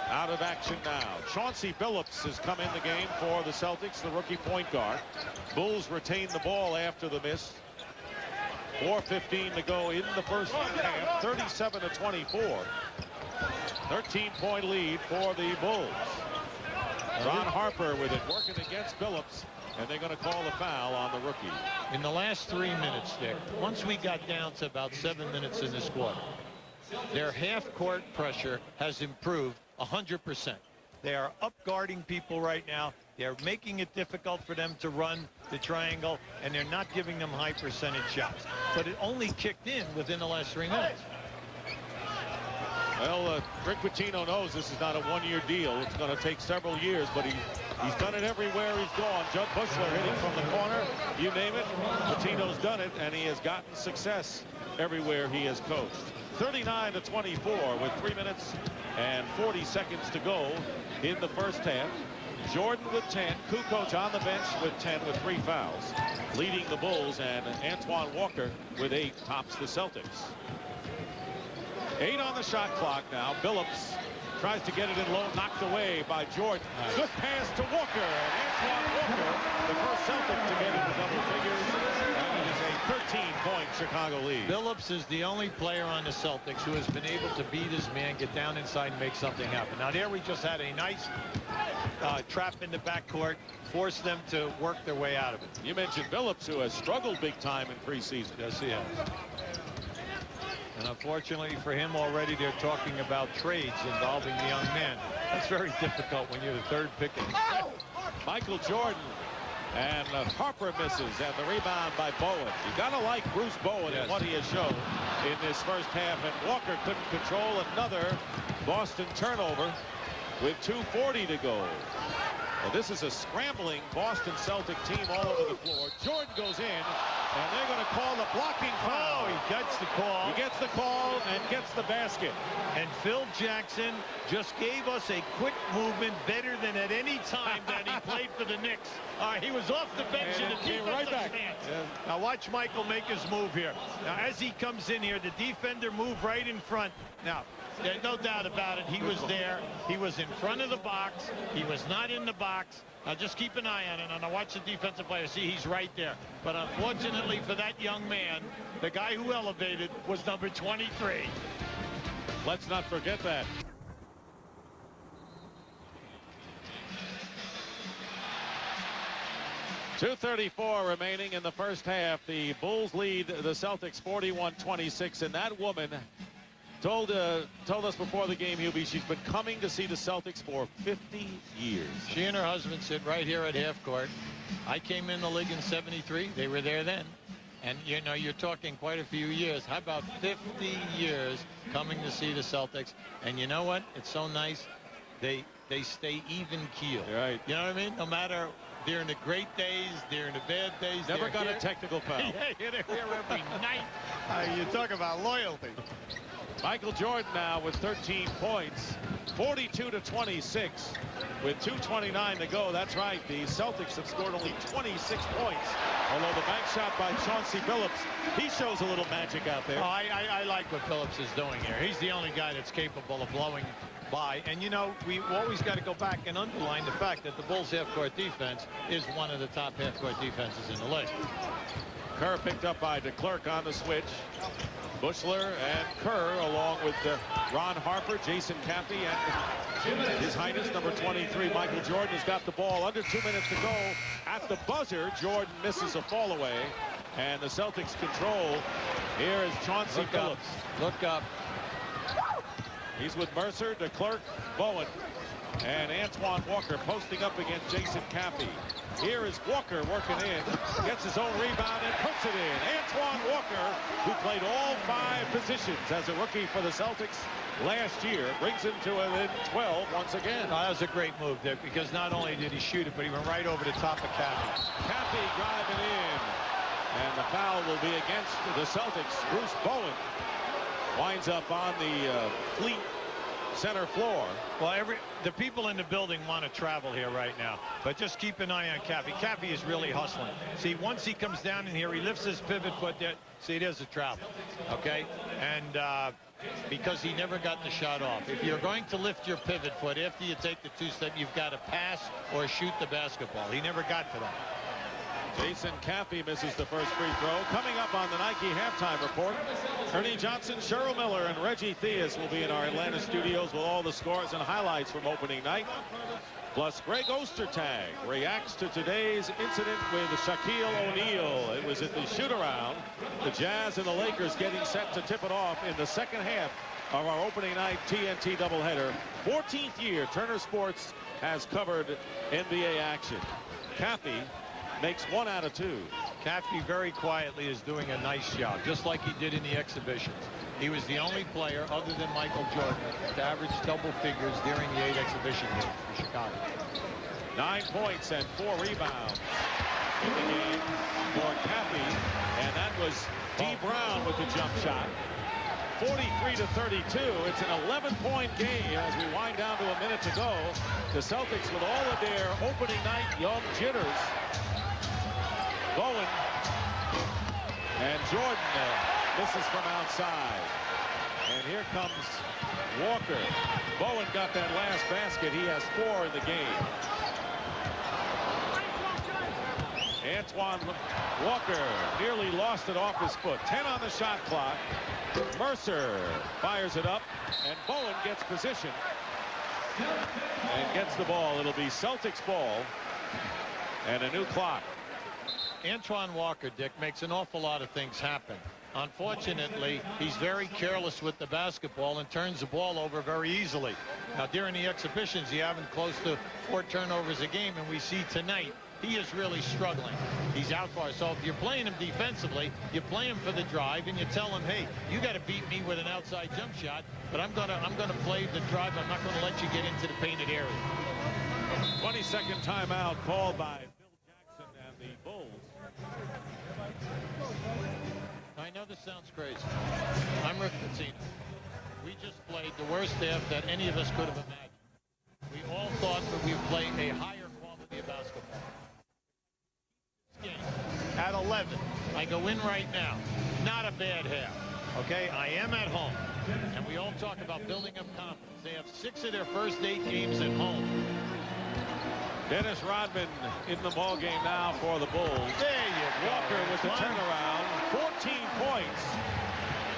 [SPEAKER 2] out of action now. Chauncey Billups has come in the game for the Celtics, the rookie point guard. Bulls retain the ball after the miss. 4:15 to go in the first half, 37-24. 13-point lead for the Bulls. Ron Harper with it, working against Billups, and they're going to call the foul on the rookie.
[SPEAKER 1] In the last 3 minutes, Dick, once we got down to about 7 minutes in this quarter, their half-court pressure has improved 100%. They are up-guarding people right now. They're making it difficult for them to run the triangle, and they're not giving them high-percentage shots. But it only kicked in within the last 3 minutes.
[SPEAKER 2] Well, Rick Pitino knows this is not a one-year deal. It's going to take several years, but he's done it everywhere he's gone. Judd Bushler hitting from the corner. You name it, Pitino's done it, and he has gotten success everywhere he has coached. 39-24 with 3 minutes and 40 seconds to go in the first half. Jordan with 10, Kukoc on the bench with 10 with 3 fouls, leading the Bulls, and Antoine Walker with 8 tops the Celtics. 8 on the shot clock now. Billups tries to get it in low, knocked away by Jordan. Nice. Good pass to Walker, and Antoine Walker, the first Celtic to get into double figures. And it is a 13-point Chicago lead.
[SPEAKER 1] Billups is the only player on the Celtics who has been able to beat his man, get down inside, and make something happen. Now there we just had a nice trap in the backcourt, forced them to work their way out of it.
[SPEAKER 2] You mentioned Billups, who has struggled big time in preseason.
[SPEAKER 1] Yes, he has. And unfortunately for him, already they're talking about trades involving the young man. That's very difficult when you're the 3rd pick.
[SPEAKER 2] Michael Jordan, and Harper misses, and the rebound by Bowen. You gotta like Bruce Bowen and what he has shown in this first half, and Walker couldn't control another Boston turnover with 2:40 to go. Well, this is a scrambling Boston Celtic team all over the floor. Jordan goes in, and they're going to call the blocking foul.
[SPEAKER 1] Oh, he gets the call.
[SPEAKER 2] He gets the call and gets the basket.
[SPEAKER 1] And Phil Jackson just gave us a quick movement better than at any time that he played for the Knicks. He was off the bench
[SPEAKER 2] And
[SPEAKER 1] in the
[SPEAKER 2] came right back.
[SPEAKER 1] Yeah. Now watch Michael make his move here. Now as he comes in here, the defender moved right in front. Now, there's no doubt about it. He was there. He was in front of the box. He was not in the box. Now just keep an eye on it. And I watch the defensive player. See, he's right there. But unfortunately for that young man, the guy who elevated was number 23.
[SPEAKER 2] Let's not forget that. .234 remaining in the first half. The Bulls lead the Celtics 41-26, and that woman told us before the game, Hubie, she's been coming to see the Celtics for 50 years.
[SPEAKER 1] She and her husband sit right here at half court. I came in the league in '73. They were there then. And, you know, you're talking quite a few years. How about 50 years coming to see the Celtics? And you know what? It's so nice. They stay even keel.
[SPEAKER 2] Right.
[SPEAKER 1] You know what I mean? No matter during the great days, during the bad days.
[SPEAKER 2] Never got a technical foul.
[SPEAKER 1] Yeah, they're here every night. You talk about loyalty.
[SPEAKER 2] Michael Jordan now with 13 points, 42-26 with 2:29 to go. That's right. The Celtics have scored only 26 points. Although the bank shot by Chauncey Billups, he shows a little magic out there.
[SPEAKER 1] I like what Billups is doing here. He's the only guy that's capable of blowing by. And, you know, we've always got to go back and underline the fact that the Bulls half-court defense is one of the top half-court defenses in the league.
[SPEAKER 2] Kerr picked up by DeClerc on the switch. Bushler and Kerr along with Ron Harper, Jason Caffey, and His Highness number 23 Michael Jordan has got the ball. Under 2 minutes to go. At the buzzer, Jordan misses a fall away, and the Celtics control. Here is Chauncey Billups.
[SPEAKER 1] Look up.
[SPEAKER 2] He's with Mercer, DeClerc, Bowen, and Antoine Walker posting up against Jason Caffey. Here is Walker working in, gets his own rebound and puts it in. Antoine Walker, who played all 5 positions as a rookie for the Celtics last year, brings him to within 12 once again.
[SPEAKER 1] That was a great move there, because not only did he shoot it, but he went right over the top of Caffey.
[SPEAKER 2] Caffey driving in, and the foul will be against the Celtics. Bruce Bowen winds up on the Fleet center floor.
[SPEAKER 1] Well, the people in the building want to travel here right now, but just keep an eye on Caffey. Caffey is really hustling. See, once he comes down in here, he lifts his pivot foot there. See, there's a travel, okay? And because he never got the shot off. If you're going to lift your pivot foot after you take the 2-step, you've got to pass or shoot the basketball. He never got to that.
[SPEAKER 2] Jason Caffey misses the first free throw. Coming up on the Nike halftime report, Ernie Johnson, Cheryl Miller, and Reggie Theus will be in our Atlanta studios with all the scores and highlights from opening night. Plus, Greg Ostertag reacts to today's incident with Shaquille O'Neal. It was at the shoot-around. The Jazz and the Lakers getting set to tip it off in the second half of our opening night TNT doubleheader. 14th year Turner Sports has covered NBA action. Caffey makes 1 out of 2.
[SPEAKER 1] Caffey very quietly is doing a nice job, just like he did in the exhibitions. He was the only player other than Michael Jordan to average double figures during the 8 exhibition games for Chicago.
[SPEAKER 2] 9 points and 4 rebounds in the game for Caffey, and that was D. Brown with the jump shot. 43-32. It's an 11-point game as we wind down to a minute to go. The Celtics with all of their opening night young jitters. Bowen and Jordan misses from outside. And here comes Walker. Bowen got that last basket. He has 4 in the game. Antoine Walker nearly lost it off his foot. 10 on the shot clock. Mercer fires it up, and Bowen gets position and gets the ball. It'll be Celtics ball and a new clock.
[SPEAKER 1] Antoine Walker, Dick, makes an awful lot of things happen. Unfortunately, he's very careless with the basketball and turns the ball over very easily. Now, during the exhibitions, he having close to 4 turnovers a game, and we see tonight he is really struggling. He's out far. So if you're playing him defensively, you play him for the drive, and you tell him, hey, you got to beat me with an outside jump shot, but I'm gonna play the drive. I'm not going to let you get into the painted area.
[SPEAKER 2] 20-second timeout called by Phil Jackson and the Bulls.
[SPEAKER 1] I know this sounds crazy. I'm Rick Pitino. We just played the worst half that any of us could have imagined. We all thought that we would play a higher quality of basketball. This game at 11. I go in right now. Not a bad half. Okay, I am at home. And we all talk about building up confidence. They have 6 of their first 8 games at home.
[SPEAKER 2] Dennis Rodman in the ball game now for the Bulls.
[SPEAKER 1] There you go.
[SPEAKER 2] Walker with the turnaround. 14 points.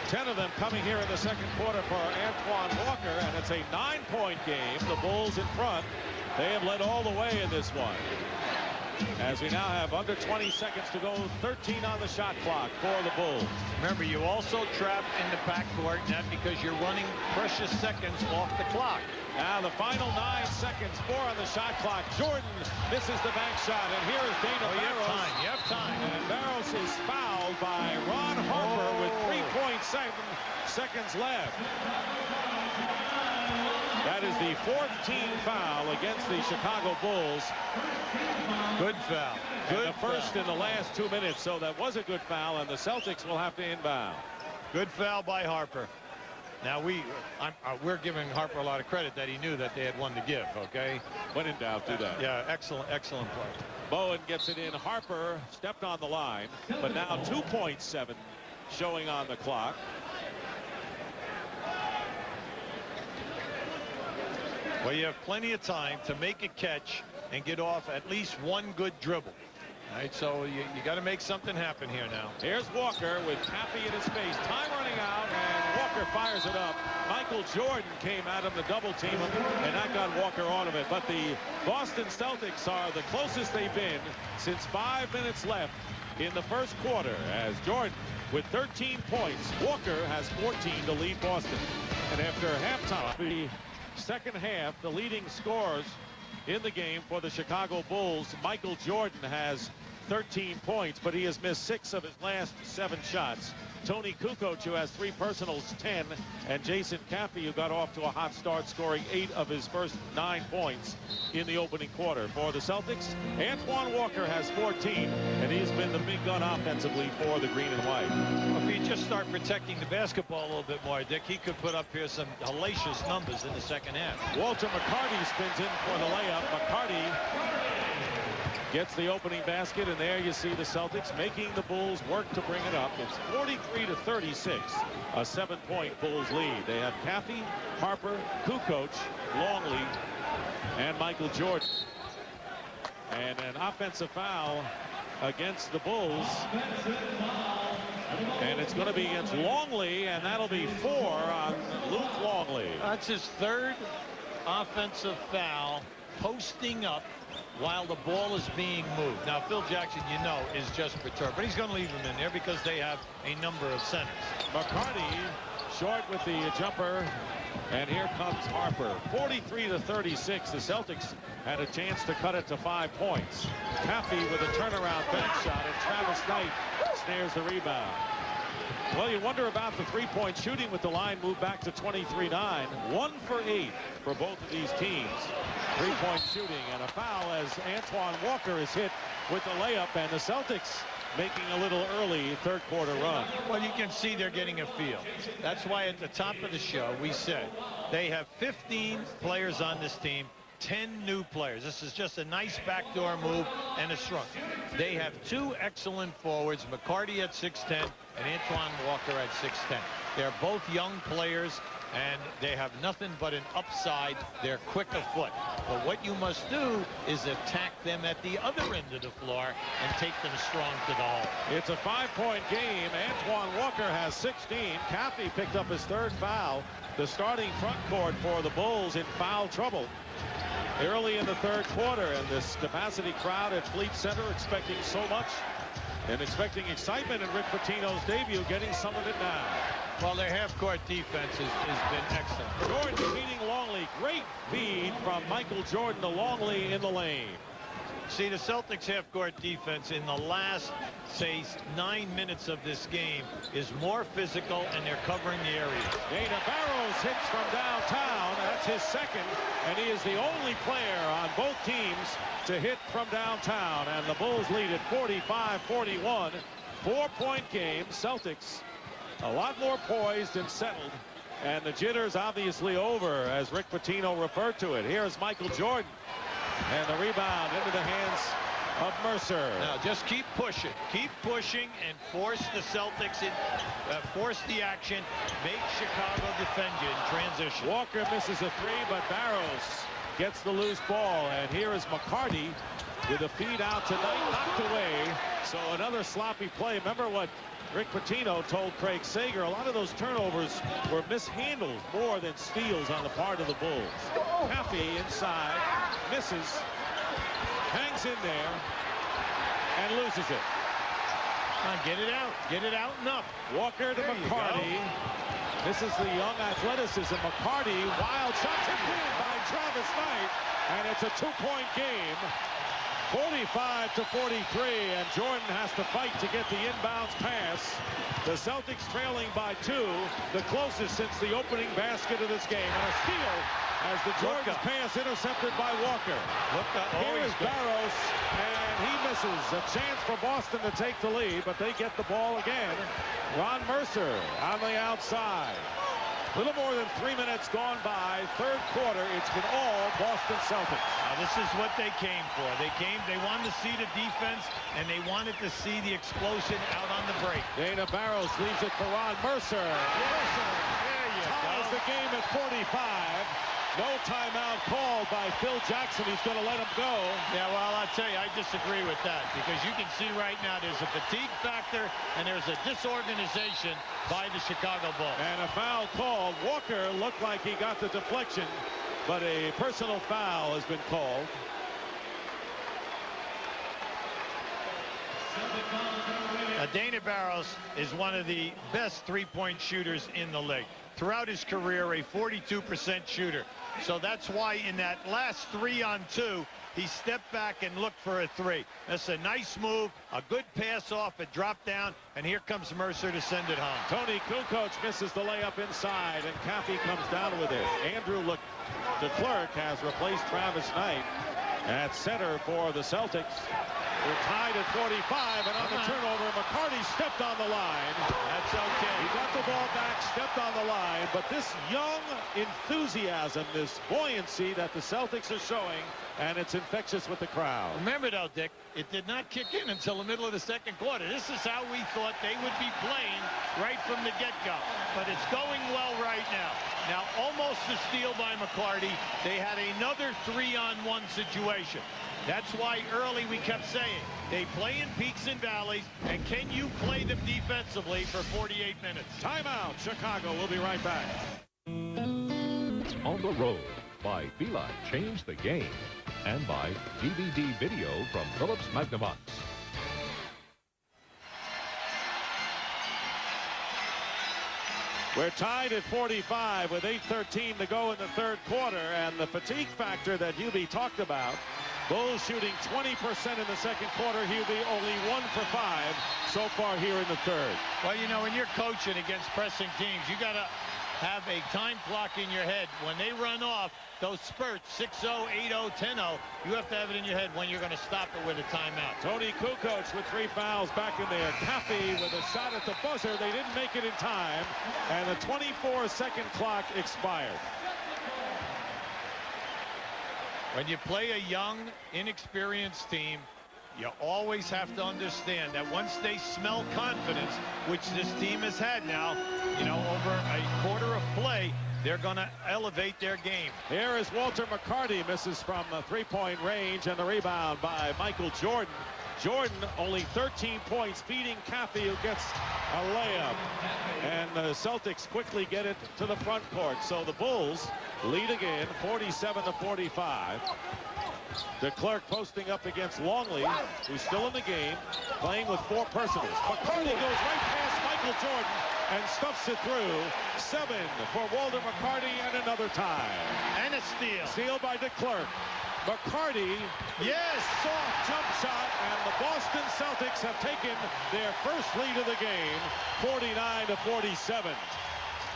[SPEAKER 2] 10 of them coming here in the second quarter for Antoine Walker, and it's a 9-point game. The Bulls in front. They have led all the way in this one. As we now have under 20 seconds to go, 13 on the shot clock for the Bulls.
[SPEAKER 1] Remember, you also trap in the backcourt net because you're running precious seconds off the clock.
[SPEAKER 2] Now the final 9 seconds, 4 on the shot clock. Jordan misses the bank shot, and here is Dana Barros.
[SPEAKER 1] You have time.
[SPEAKER 2] And Barros is fouled by Ron Harper with 3.7 seconds left. That is the 4th team foul against the Chicago Bulls.
[SPEAKER 1] Good foul. Good.
[SPEAKER 2] The first in the last 2 minutes, so that was a good foul, and the Celtics will have to inbound.
[SPEAKER 1] Good foul by Harper. Now we're giving Harper a lot of credit that he knew that they had one to give. Okay.
[SPEAKER 2] When in doubt, do that.
[SPEAKER 1] Yeah, excellent play.
[SPEAKER 2] Bowen gets it in. Harper stepped on the line, but now 2.7 showing on the clock.
[SPEAKER 1] Well, you have plenty of time to make a catch and get off at least one good dribble. All right, so you got to make something happen here now.
[SPEAKER 2] Here's Walker with Cappy in his face. Time running out, and Walker fires it up. Michael Jordan came at him to double team him, and that got Walker on of it. But the Boston Celtics are the closest they've been since 5 minutes left in the first quarter, as Jordan with 13 points. Walker has 14 to lead Boston. And after halftime, the second half, the leading scorers in the game for the Chicago Bulls, Michael Jordan has 13 points, but he has missed 6 of his last 7 shots. Tony Kukoc, who has 3 personals, 10, and Jason Caffey, who got off to a hot start, scoring 8 of his first 9 points in the opening quarter. For the Celtics, Antoine Walker has 14, and he's been the big gun offensively for the green and white.
[SPEAKER 1] Well, if you just start protecting the basketball a little bit more, Dick, he could put up here some hellacious numbers in the second half.
[SPEAKER 2] Walter McCarty spins in for the layup. McCarty gets the opening basket, and there you see the Celtics making the Bulls work to bring it up. It's 43-36, a 7-point Bulls lead. They have Caffey, Harper, Kukoc, Longley, and Michael Jordan. And an offensive foul against the Bulls. And it's going to be against Longley, and that'll be 4 on Luke Longley.
[SPEAKER 1] That's his 3rd offensive foul, posting up while the ball is being moved. Now, Phil Jackson, you know, is just perturbed, but he's going to leave him in there because they have a number of centers.
[SPEAKER 2] McCarty short with the jumper, and here comes Harper. 43-36. The Celtics had a chance to cut it to 5 points. Caffey with a turnaround bank shot, and Travis Knight snares the rebound. Well, you wonder about the 3-point shooting with the line moved back to 23-9. 1 for 8 for both of these teams. 3-point shooting, and a foul as Antoine Walker is hit with the layup, and the Celtics making a little early third quarter run.
[SPEAKER 1] Well, you can see they're getting a feel. That's why at the top of the show we said they have 15 players on this team, 10 new players. This is just a nice backdoor move and a shrunk. They have 2 excellent forwards, McCarty at 6'10" and Antoine Walker at 6'10". They're both young players, and they have nothing but an upside. They're quick of foot. But what you must do is attack them at the other end of the floor and take them strong to the hole.
[SPEAKER 2] It's a 5-point game. Antoine Walker has 16. Caffey picked up his 3rd foul. The starting front court for the Bulls in foul trouble early in the third quarter, and this capacity crowd at Fleet Center expecting so much and expecting excitement in Rick Pitino's debut, getting some of it now.
[SPEAKER 1] Well, their half-court defense has been excellent.
[SPEAKER 2] Jordan defeating Longley. Great feed from Michael Jordan to Longley in the lane.
[SPEAKER 1] See, the Celtics half-court defense in the last, say, 9 minutes of this game is more physical, and they're covering the area.
[SPEAKER 2] Dana Barros hits from downtown. That's his second, and he is the only player on both teams to hit from downtown. And the Bulls lead at 45-41. 4-point game. Celtics a lot more poised and settled. And the jitters obviously over, as Rick Pitino referred to it. Here's Michael Jordan. And the rebound into the hands of Mercer.
[SPEAKER 1] Now just keep pushing and force the Celtics in, force the action, make Chicago defend you in transition.
[SPEAKER 2] Walker misses a three, but Barros gets the loose ball, and here is McCarty with a feed out tonight, knocked away. So another sloppy play. Remember what Rick Pitino told Craig Sager? A lot of those turnovers were mishandled more than steals on the part of the Bulls. Caffey inside, misses, hangs in there, and loses it.
[SPEAKER 1] Come on, get it out enough.
[SPEAKER 2] Walker to McCarty. This is the young athleticism. McCarty, wild shot tipped in by Travis Knight, and it's a 2-point game. 45-43, and Jordan has to fight to get the inbounds pass. The Celtics trailing by 2, the closest since the opening basket of this game. And a steal as the Jordan's pass intercepted by Walker. Here is Barros, and he misses. A chance for Boston to take the lead, but they get the ball again. Ron Mercer on the outside. A little more than 3 minutes gone by. Third quarter, it's been all Boston Celtics.
[SPEAKER 1] Now, this is what they came for. They wanted to see the defense, and they wanted to see the explosion out on the break.
[SPEAKER 2] Dana Barros leaves it for Ron Mercer.
[SPEAKER 1] There you
[SPEAKER 2] Ties
[SPEAKER 1] go.
[SPEAKER 2] the game at 45. No timeout called by Phil Jackson. He's going to let him go.
[SPEAKER 1] Yeah, well, I'll tell you, I disagree with that, because you can see right now there's a fatigue factor and there's a disorganization by the Chicago Bulls.
[SPEAKER 2] And a foul called. Walker looked like he got the deflection, but a personal foul has been called.
[SPEAKER 1] Dana Barros is one of the best three-point shooters in the league. Throughout his career, a 42% shooter. So that's why in that last 3-on-2, he stepped back and looked for a three. That's a nice move, a good pass off, a drop down, and here comes Mercer to send it home.
[SPEAKER 2] Tony Kukoc misses the layup inside, and Caffey comes down with it. Andrew DeClerc has replaced Travis Knight at center for the Celtics. We're tied at 45, and on the turnover, McCarty stepped on the line.
[SPEAKER 1] That's okay.
[SPEAKER 2] He got the ball back, stepped on the line, but this young enthusiasm, this buoyancy that the Celtics are showing, and it's infectious with the crowd.
[SPEAKER 1] Remember, though, Dick, it did not kick in until the middle of the second quarter. This is how we thought they would be playing right from the get-go. But it's going well right now. Now, almost a steal by McCarty. They had another 3-on-1 situation. That's why early we kept saying they play in peaks and valleys, and can you play them defensively for 48 minutes?
[SPEAKER 2] Timeout, Chicago. We'll be right back.
[SPEAKER 6] On the Road by Fila, Change the Game, and by DVD Video from Philips Magnavox.
[SPEAKER 2] We're tied at 45 with 8:13 to go in the third quarter, and the fatigue factor that Hubie talked about. Bulls shooting 20% in the second quarter. Hubie only 1 for 5 so far here in the third.
[SPEAKER 1] Well, you know, when you're coaching against pressing teams, you got to have a time clock in your head. When they run off those spurts, 6-0, 8-0, 10-0, you have to have it in your head when you're going to stop it with a timeout.
[SPEAKER 2] Tony Kukoc with 3 fouls back in there. Caffey with a shot at the buzzer. They didn't make it in time, and the 24-second clock expired.
[SPEAKER 1] When you play a young, inexperienced team, you always have to understand that once they smell confidence, which this team has had now, you know, over a quarter of play, they're going to elevate their game.
[SPEAKER 2] Here is Walter McCarty, misses from the three-point range, and the rebound by Michael Jordan. Jordan only 13 points, beating Caffey, who gets a layup. And the Celtics quickly get it to the front court. So the Bulls lead again, 47-45. DeClerc posting up against Longley, who's still in the game, playing with 4 personals. McCarty goes right past Michael Jordan and stuffs it through. 7 for Walter McCarty, and another tie.
[SPEAKER 1] And a steal.
[SPEAKER 2] Steal by DeClerc. McCarty.
[SPEAKER 1] Yes!
[SPEAKER 2] Soft jump shot, and the Boston Celtics have taken their first lead of the game, 49-47.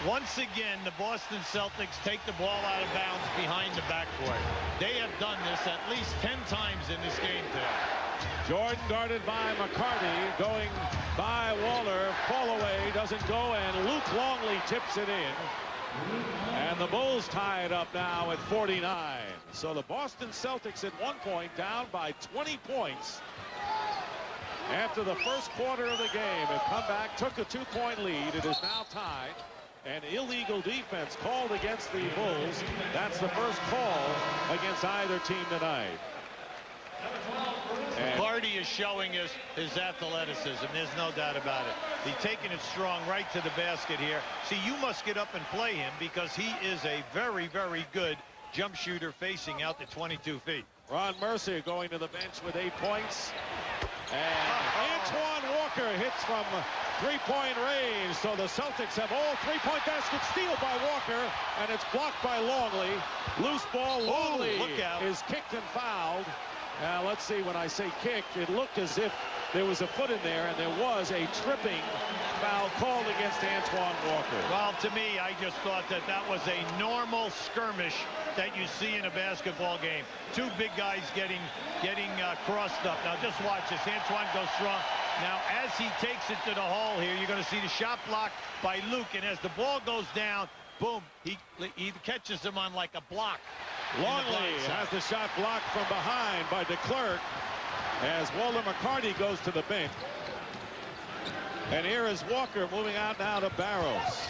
[SPEAKER 1] Once again, the Boston Celtics take the ball out of bounds behind the backcourt. They have done this at least 10 times in this game today.
[SPEAKER 2] Jordan guarded by McCarty, going by Waller. Fall away, doesn't go, and Luke Longley tips it in. And the Bulls tie it up now at 49. So the Boston Celtics at one point down by 20 points. After the first quarter of the game, have come back, took a 2-point lead. It is now tied. An illegal defense called against the Bulls. That's the first call against either team tonight.
[SPEAKER 1] McCarty is showing us his athleticism. There's no doubt about it. He's taking it strong right to the basket here. See, you must get up and play him because he is a very, very good jump shooter facing out to 22 feet.
[SPEAKER 2] Ron Mercer going to the bench with 8 points. And Antoine Walker hits from three-point range. So the Celtics have all three-point baskets. Steal by Walker, and it's blocked by Longley. Loose ball. Longley is kicked and fouled. Now let's see, when I say kicked, it looked as if there was a foot in there, and there was a tripping foul called against Antoine Walker.
[SPEAKER 1] Well, to me, I just thought that that was a normal skirmish that you see in a basketball game. Two big guys getting crossed up. Now just watch this. Antoine goes strong. Now as he takes it to the hole here, you're going to see the shot block by Luke, and as the ball goes down, boom, he catches him on like a block.
[SPEAKER 2] Longley has the shot blocked from behind by DeClerc as Walter McCarty goes to the bench. And here is Walker moving out now to Barrows.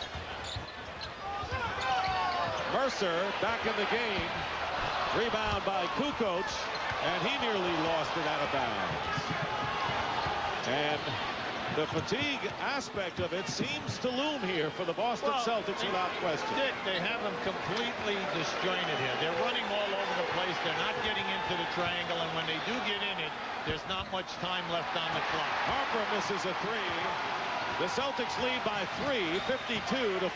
[SPEAKER 2] Mercer back in the game. Rebound by Kukoc, and he nearly lost it out of bounds. And the fatigue aspect of it seems to loom here for the Boston Celtics without question.
[SPEAKER 1] Dick, they have them completely disjointed here. They're running all over the place. They're not getting into the triangle, and when they do get in it, there's not much time left on the clock.
[SPEAKER 2] Harper misses a three. The Celtics lead by 3, 52-49.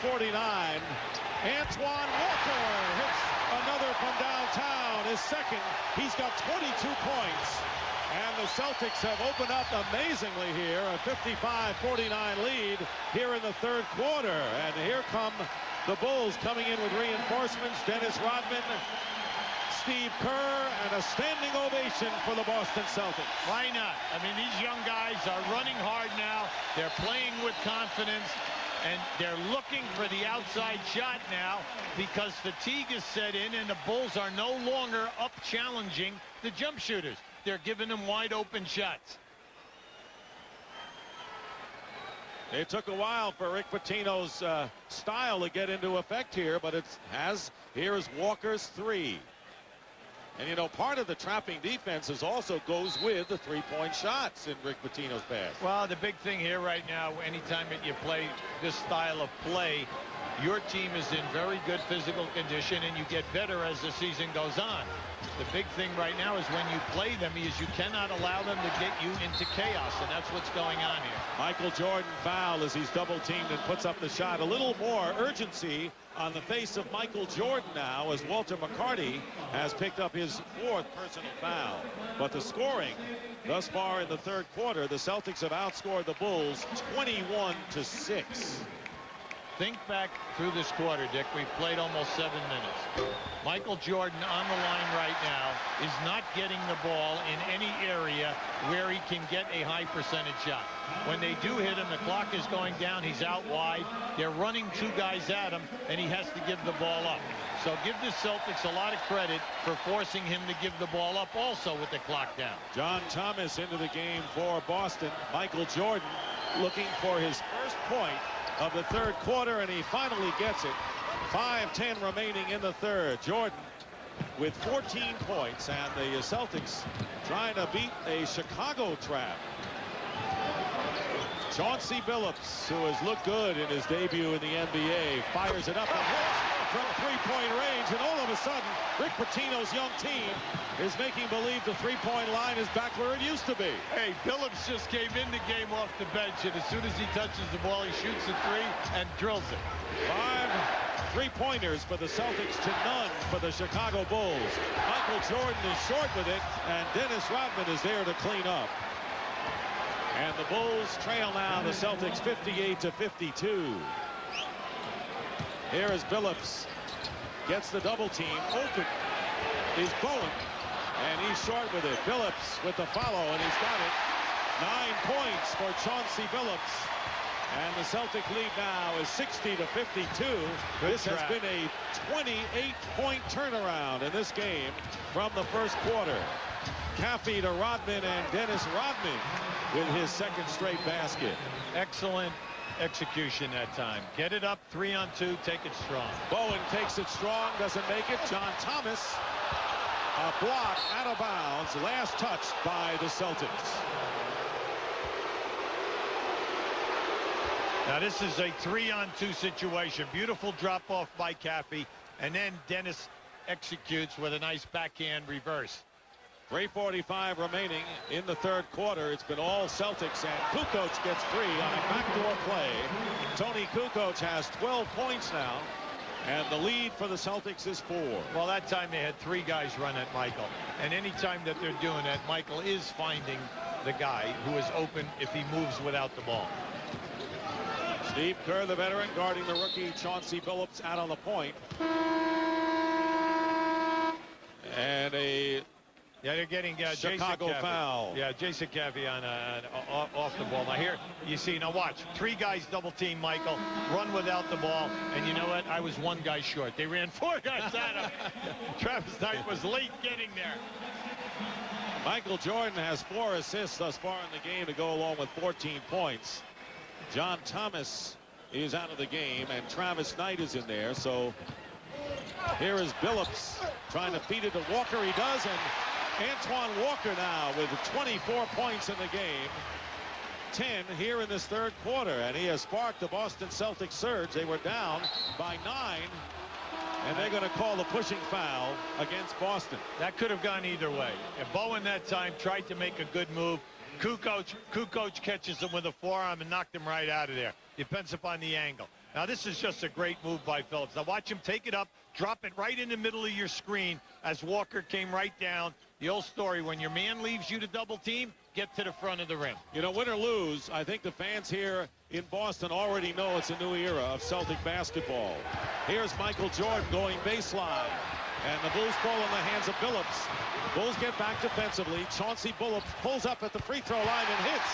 [SPEAKER 2] Antoine Walker hits another from downtown, his second. He's got 22 points. And the Celtics have opened up amazingly here, a 55-49 lead here in the third quarter. And here come the Bulls coming in with reinforcements. Dennis Rodman, Steve Kerr, and a standing ovation for the Boston Celtics.
[SPEAKER 1] Why not? I mean, these young guys are running hard now. They're playing with confidence, and they're looking for the outside shot now because fatigue is set in, and the Bulls are no longer up challenging the jump shooters. They're giving them wide open shots.
[SPEAKER 2] It took a while for Rick Pitino's style to get into effect here, but here's Walker's three. And, you know, part of the trapping defense also goes with the three-point shots in Rick Pitino's pass.
[SPEAKER 1] Well, the big thing here right now, anytime that you play this style of play, your team is in very good physical condition, and you get better as the season goes on. The big thing right now is when you play them is you cannot allow them to get you into chaos, and that's what's going on here.
[SPEAKER 2] Michael Jordan fouled as he's double-teamed and puts up the shot. A little more urgency on the face of Michael Jordan now as Walter McCarty has picked up his 4th personal foul. But the scoring thus far in the third quarter, the Celtics have outscored the Bulls 21-6.
[SPEAKER 1] Think back through this quarter, Dick. We've played almost 7 minutes. Michael Jordan on the line right now is not getting the ball in any area where he can get a high percentage shot. When they do hit him, the clock is going down. He's out wide. They're running 2 guys at him, and he has to give the ball up. So give the Celtics a lot of credit for forcing him to give the ball up also with the clock down.
[SPEAKER 2] John Thomas into the game for Boston. Michael Jordan looking for his first point of the third quarter, and he finally gets it. 5:10 remaining in the third. Jordan with 14 points, and the Celtics trying to beat a Chicago trap. Chauncey Billups, who has looked good in his debut in the NBA, fires it up and hits from three-point range, and all of a sudden Rick Pitino's young team is making believe the three-point line is back where it used to be.
[SPEAKER 1] Hey, Billups just came in the game off the bench, and as soon as he touches the ball, he shoots a 3 and drills it.
[SPEAKER 2] 3-pointers for the Celtics to none for the Chicago Bulls. Michael Jordan is short with it, and Dennis Rodman is there to clean up. And the Bulls trail now the Celtics 58-52. Here is Billups. Gets the double team. Open is Bowen. And he's short with it. Billups with the follow, and he's got it. 9 points for Chauncey Billups. And the Celtic lead now is 60-52. This has been a 28-point turnaround in this game from the first quarter. Caffey to Rodman, and Dennis Rodman with his second straight basket.
[SPEAKER 1] Excellent execution that time. Get it up 3-on-2, take it strong.
[SPEAKER 2] Bowen takes it strong, doesn't make it. John Thomas, a block out of bounds, last touched by the Celtics.
[SPEAKER 1] Now this is a 3-on-2 situation. Beautiful drop off by Caffey, and then Dennis executes with a nice backhand reverse.
[SPEAKER 2] 3:45 remaining in the third quarter. It's been all Celtics, and Kukoc gets free on a backdoor play. Tony Kukoc has 12 points now, and the lead for the Celtics is 4.
[SPEAKER 1] Well, that time they had 3 guys run at Michael, and any time that they're doing that, Michael is finding the guy who is open if he moves without the ball.
[SPEAKER 2] Steve Kerr, the veteran, guarding the rookie Chauncey Billups out on the point. And a
[SPEAKER 1] they're getting
[SPEAKER 2] Chicago foul.
[SPEAKER 1] Yeah, Jason Caffey on off the ball. Now here you see, now watch, 3 guys double team Michael, run without the ball, and you know what? I was 1 guy short. They ran 4 guys at him. Travis Knight was late getting there.
[SPEAKER 2] Michael Jordan has 4 assists thus far in the game to go along with 14 points. John Thomas is out of the game, and Travis Knight is in there. So here is Billups trying to feed it to Walker. He does, and Antoine Walker now with 24 points in the game. 10 here in this third quarter, and he has sparked the Boston Celtics surge. They were down by 9, and they're going to call the pushing foul against Boston.
[SPEAKER 1] That could have gone either way. If Bowen that time tried to make a good move, Kukoc catches him with a forearm and knocked him right out of there. Depends upon the angle. Now this is just a great move by Phillips. Now watch him take it up, drop it right in the middle of your screen as Walker came right down. The old story, when your man leaves you to double team, get to the front of the rim.
[SPEAKER 2] You know, win or lose, I think the fans here in Boston already know it's a new era of Celtic basketball. Here's Michael Jordan going baseline, and the Bulls ball in the hands of Billups. Bulls get back defensively. Chauncey Billups pulls up at the free throw line and hits.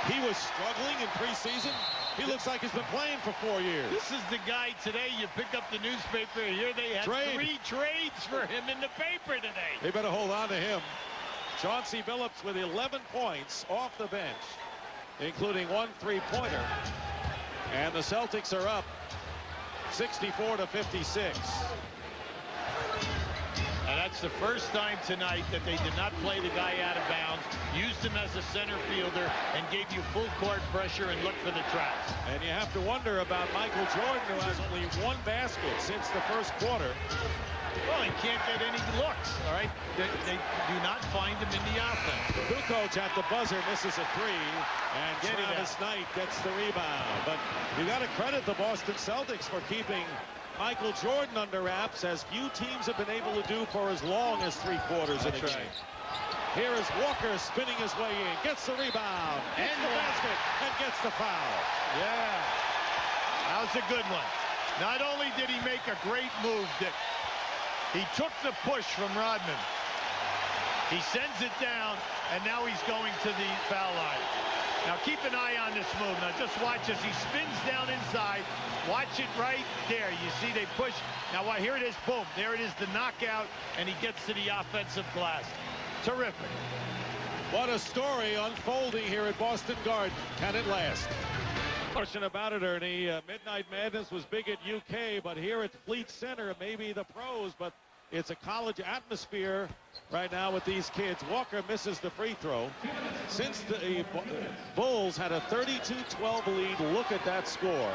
[SPEAKER 2] He was struggling in preseason. He looks like he's been playing for 4 years.
[SPEAKER 1] This is the guy today. You pick up the newspaper. Here they had 3 trades for him in the paper today.
[SPEAKER 2] They better hold on to him. Chauncey Billups with 11 points off the bench, including 1 3-pointer. And the Celtics are up 64-56.
[SPEAKER 1] And that's the first time tonight that they did not play the guy out of bounds, used him as a center fielder, and gave you full court pressure and look for the traps.
[SPEAKER 2] And you have to wonder about Michael Jordan, who has only 1 basket since the first quarter.
[SPEAKER 1] Well, he can't get any looks, all right? They do not find him in the offense.
[SPEAKER 2] Kukoc at the buzzer misses a 3, and Travis Knight gets the rebound. But you got to credit the Boston Celtics for keeping Michael Jordan under wraps, as few teams have been able to do for as long as 3 quarters in a game. Here is Walker spinning his way in, gets the rebound, and the basket, and gets the foul.
[SPEAKER 1] Yeah, that was a good one. Not only did he make a great move, Dick, he took the push from Rodman. He sends it down, and now he's going to the foul line. Now keep an eye on this move. Now just watch as he spins down inside. Watch it right there. You see they push. Now here it is. Boom. There it is, the knockout, and he gets to the offensive glass. Terrific.
[SPEAKER 2] What a story unfolding here at Boston Garden. Can it last? Question about it, Ernie. Midnight Madness was big at UK, but here at Fleet Center, maybe the pros, but it's a college atmosphere right now with these kids. Walker misses the free throw. Since the Bulls had a 32-12 lead, look at that score.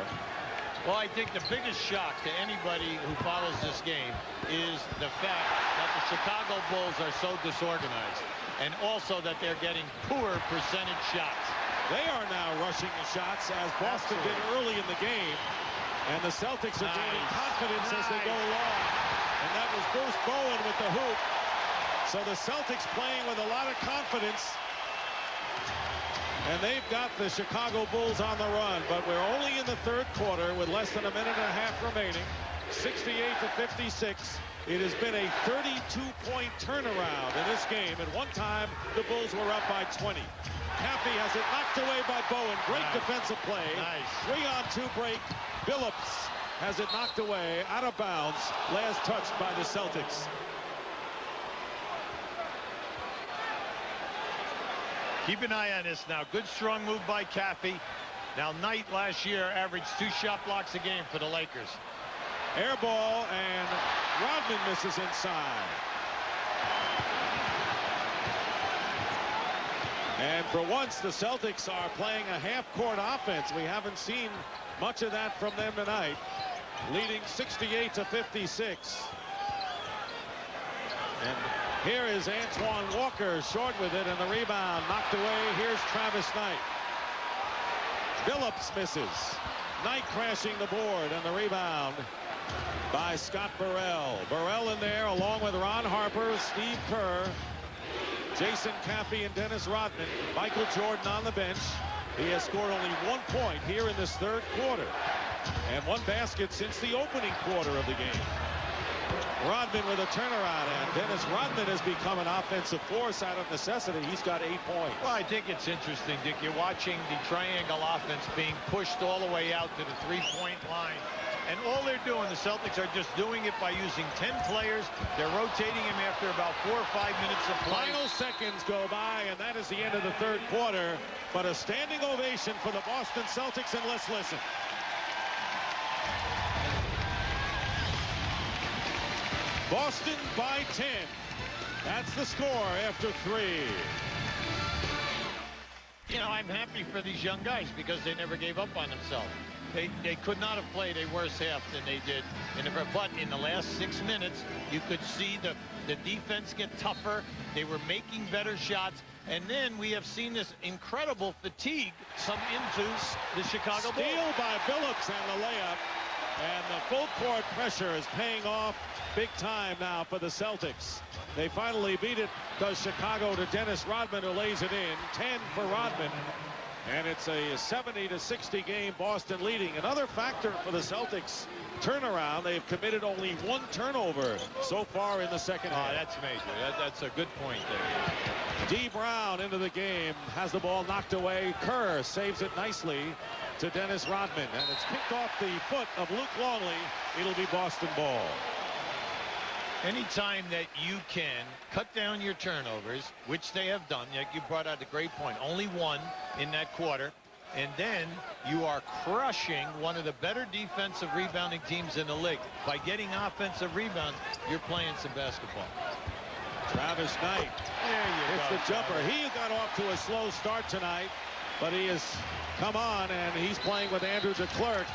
[SPEAKER 1] Well, I think the biggest shock to anybody who follows this game is the fact that the Chicago Bulls are so disorganized, and also that they're getting poor percentage shots.
[SPEAKER 2] They are now rushing the shots, as Boston did early in the game. And the Celtics are gaining confidence as they go along. And that was Bruce Bowen with the hoop. So the Celtics playing with a lot of confidence. And they've got the Chicago Bulls on the run. But we're only in the third quarter with less than a minute and a half remaining. 68-56. It has been a 32-point turnaround in this game. At one time, the Bulls were up by 20. Caffey has it knocked away by Bowen. Great defensive play.
[SPEAKER 1] Nice.
[SPEAKER 2] 3-on-2 break. Billups has it knocked away out of bounds. Last touched by the Celtics.
[SPEAKER 1] Keep an eye on this now. Good strong move by Caffey. Now Knight last year averaged 2 shot blocks a game for the Lakers.
[SPEAKER 2] Air ball, and Rodman misses inside. And for once, the Celtics are playing a half-court offense. We haven't seen much of that from them tonight. Leading 68-56. And here is Antoine Walker short with it, and the rebound knocked away. Here's Travis Knight. Billups misses. Knight crashing the board, and the rebound by Scott Burrell. Burrell in there along with Ron Harper, Steve Kerr, Jason Caffey, and Dennis Rodman. Michael Jordan on the bench. He has scored only 1 point here in this third quarter, and 1 basket since the opening quarter of the game. Rodman with a turnaround, and Dennis Rodman has become an offensive force out of necessity. He's got 8 points.
[SPEAKER 1] Well, I think it's interesting, Dick. You're watching the triangle offense being pushed all the way out to the 3-point line. And all they're doing, the Celtics are just doing it by using 10 players. They're rotating him after about 4 or 5 minutes of play.
[SPEAKER 2] Final seconds go by, and that is the end of the third quarter. But a standing ovation for the Boston Celtics, and let's listen. Boston by 10. That's the score after 3.
[SPEAKER 1] You know, I'm happy for these young guys because they never gave up on themselves. They could not have played a worse half than they did. But in the last 6 minutes, you could see the defense get tougher. They were making better shots. And then we have seen this incredible fatigue come into the Chicago Bulls.
[SPEAKER 2] Steal by Billups and the layup. And the full court pressure is paying off big time now for the Celtics. They finally beat it, does Chicago, to Dennis Rodman, who lays it in. 10 for Rodman. And it's a 70-60 game, Boston leading. Another factor for the Celtics turnaround, they've committed only 1 turnover so far in the second half.
[SPEAKER 1] That's major. That's a good point there.
[SPEAKER 2] D. Brown into the game, has the ball knocked away. Kerr saves it nicely to Dennis Rodman, and it's kicked off the foot of Luke Longley. It'll be Boston ball.
[SPEAKER 1] Anytime that you can cut down your turnovers, which they have done, like you brought out a great point, only 1 in that quarter, and then you are crushing one of the better defensive rebounding teams in the league. By getting offensive rebounds, you're playing some basketball.
[SPEAKER 2] Travis Knight.
[SPEAKER 1] There you go.
[SPEAKER 2] It's the jumper. He got off to a slow start tonight, but he has come on, and he's playing with Andrew DeClerc.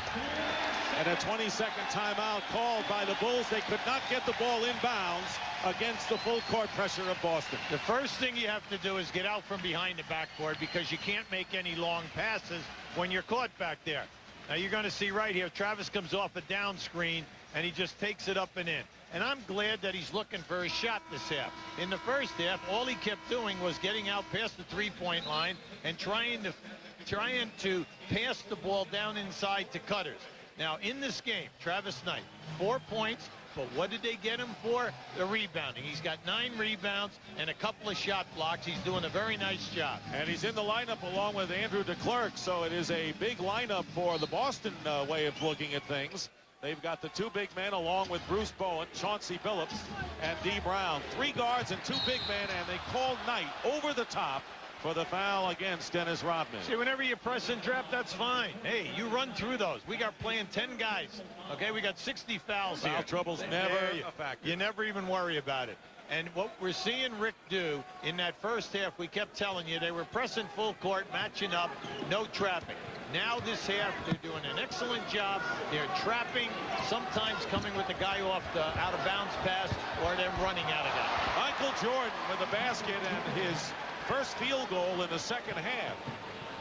[SPEAKER 2] And a 20-second timeout called by the Bulls. They could not get the ball inbounds against the full court pressure of Boston.
[SPEAKER 1] The first thing you have to do is get out from behind the backboard, because you can't make any long passes when you're caught back there. Now you're going to see right here, Travis comes off a down screen, and he just takes it up and in. And I'm glad that he's looking for a shot this half. In the first half, all he kept doing was getting out past the 3-point line and trying to pass the ball down inside to cutters. Now, in this game, Travis Knight, 4 points, but what did they get him for? The rebounding. He's got 9 rebounds and a couple of shot blocks. He's doing a very nice job.
[SPEAKER 2] And he's in the lineup along with Andrew DeClerc, so it is a big lineup for the Boston way of looking at things. They've got the 2 big men along with Bruce Bowen, Chauncey Billups, and D. Brown. 3 guards and 2 big men, and they called Knight over the top for the foul against Dennis Rodman.
[SPEAKER 1] See, whenever you press and trap, that's fine. Hey, you run through those. We got playing 10 guys. Okay, we got 60 fouls here.
[SPEAKER 2] Foul trouble's never a factor.
[SPEAKER 1] You never even worry about it. And what we're seeing Rick do in that first half, we kept telling you, they were pressing full court, matching up, no trapping. Now this half, they're doing an excellent job. They're trapping, sometimes coming with the guy off the out-of-bounds pass, or them running out of that.
[SPEAKER 2] Michael Jordan with the basket and his first field goal in the second half.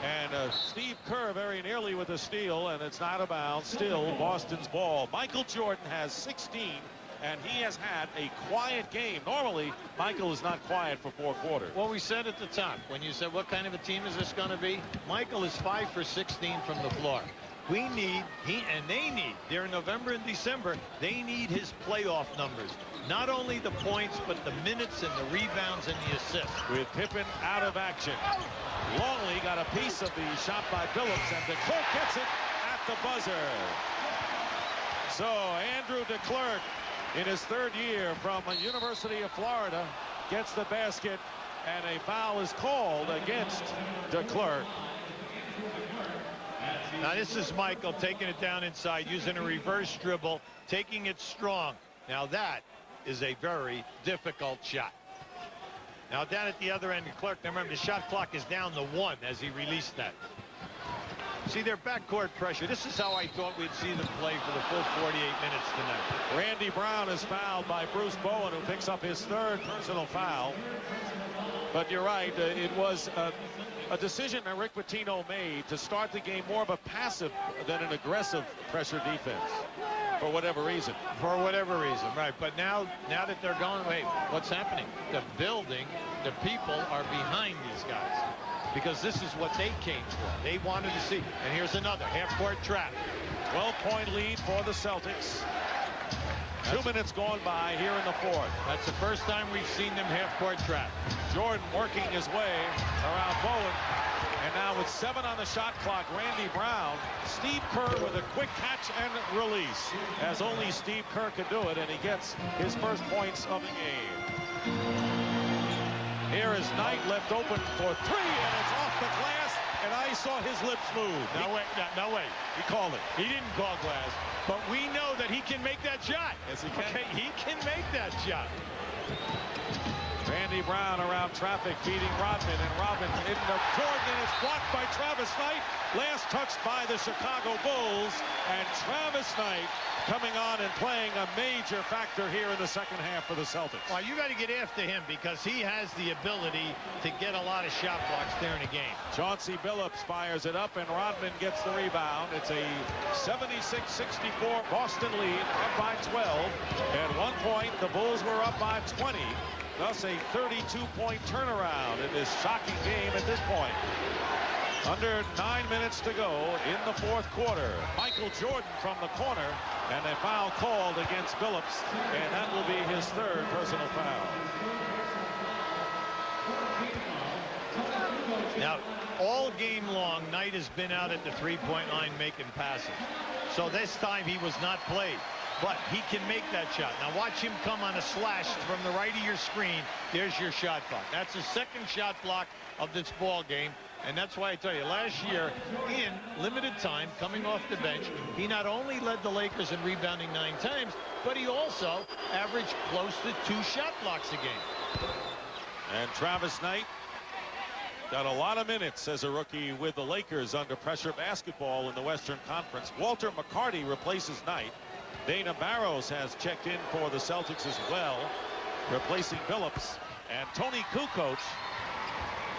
[SPEAKER 2] And Steve Kerr very nearly with a steal, and it's not out of bounds. Still Boston's ball. Michael Jordan has 16, and he has had a quiet game. Normally, Michael is not quiet for 4 quarters.
[SPEAKER 1] Well, we said at the top, when you said what kind of a team is this going to be, Michael is 5 for 16 from the floor. We need, they're in November and December, they need his playoff numbers. Not only the points, but the minutes and the rebounds and the assists.
[SPEAKER 2] With Pippen out of action. Longley got a piece of the shot by Billups, and DeClerc gets it at the buzzer. So Andrew DeClerc, in his 3rd year from the University of Florida, gets the basket, and a foul is called against DeClerc.
[SPEAKER 1] Now this is Michael taking it down inside, using a reverse dribble, taking it strong. Now that is a very difficult shot. Now down at the other end, DeClerc, now remember the shot clock is down to 1 as he released that. See their backcourt pressure. This is how I thought we'd see them play for the full 48 minutes tonight.
[SPEAKER 2] Randy Brown is fouled by Bruce Bowen, who picks up his 3rd personal foul. But you're right, it was a decision that Rick Pitino made to start the game more of a passive than an aggressive pressure defense. For whatever reason.
[SPEAKER 1] For whatever reason, right. But now that they're going, wait, what's happening? The building, the people are behind these guys. Because this is what they came for. They wanted to see. And here's another half-court trap.
[SPEAKER 2] 12-point lead for the Celtics. 2 minutes gone by here in the 4th.
[SPEAKER 1] That's the first time we've seen them half-court trap.
[SPEAKER 2] Jordan working his way around Bowen. And now with 7 on the shot clock, Randy Brown. Steve Kerr with a quick catch and release, as only Steve Kerr could do it, and he gets his first points of the game. Here is Knight left open for 3, and it's off the glass, and I saw his lips move.
[SPEAKER 1] No way.
[SPEAKER 2] He called it.
[SPEAKER 1] He didn't call glass, but we know that he can make that shot.
[SPEAKER 2] Yes, he can.
[SPEAKER 1] Okay, he can make that shot.
[SPEAKER 2] Randy Brown around traffic, feeding Rodman, and Rodman in the Jordan, and it's blocked by Travis Knight. Last touched by the Chicago Bulls, and Travis Knight coming on and playing a major factor here in the 2nd half for the Celtics.
[SPEAKER 1] Well, you got to get after him because he has the ability to get a lot of shot blocks there in a game.
[SPEAKER 2] Chauncey Billups fires it up, and Rodman gets the rebound. It's a 76-64 Boston lead, up by 12. At one point, the Bulls were up by 20. Thus a 32-point turnaround in this shocking game at this point. Under 9 minutes to go in the 4th quarter. Michael Jordan from the corner, and a foul called against Billups, and that will be his 3rd personal foul.
[SPEAKER 1] Now, all game long, Knight has been out at the 3-point line making passes. So this time he was not played. But he can make that shot. Now watch him come on a slash from the right of your screen. There's your shot block. That's his 2nd shot block of this ball game. And that's why I tell you, last year, in limited time, coming off the bench, he not only led the Lakers in rebounding 9 times, but he also averaged close to 2 shot blocks a game.
[SPEAKER 2] And Travis Knight got a lot of minutes as a rookie with the Lakers under pressure basketball in the Western Conference. Walter McCarty replaces Knight. Dana Barros has checked in for the Celtics as well, replacing Billups. And Tony Kukoc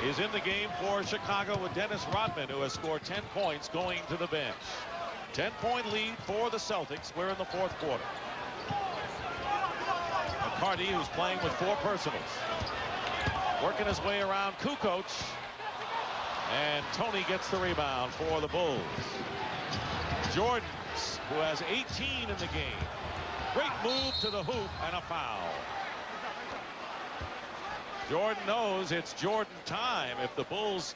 [SPEAKER 2] is in the game for Chicago with Dennis Rodman, who has scored 10 points going to the bench. 10-point lead for the Celtics. We're in the 4th quarter. McCarty, who's playing with 4 personals, working his way around Kukoc, and Tony gets the rebound for the Bulls. Jordan, who has 18 in the game. Great move to the hoop and a foul. Jordan knows it's Jordan time if the Bulls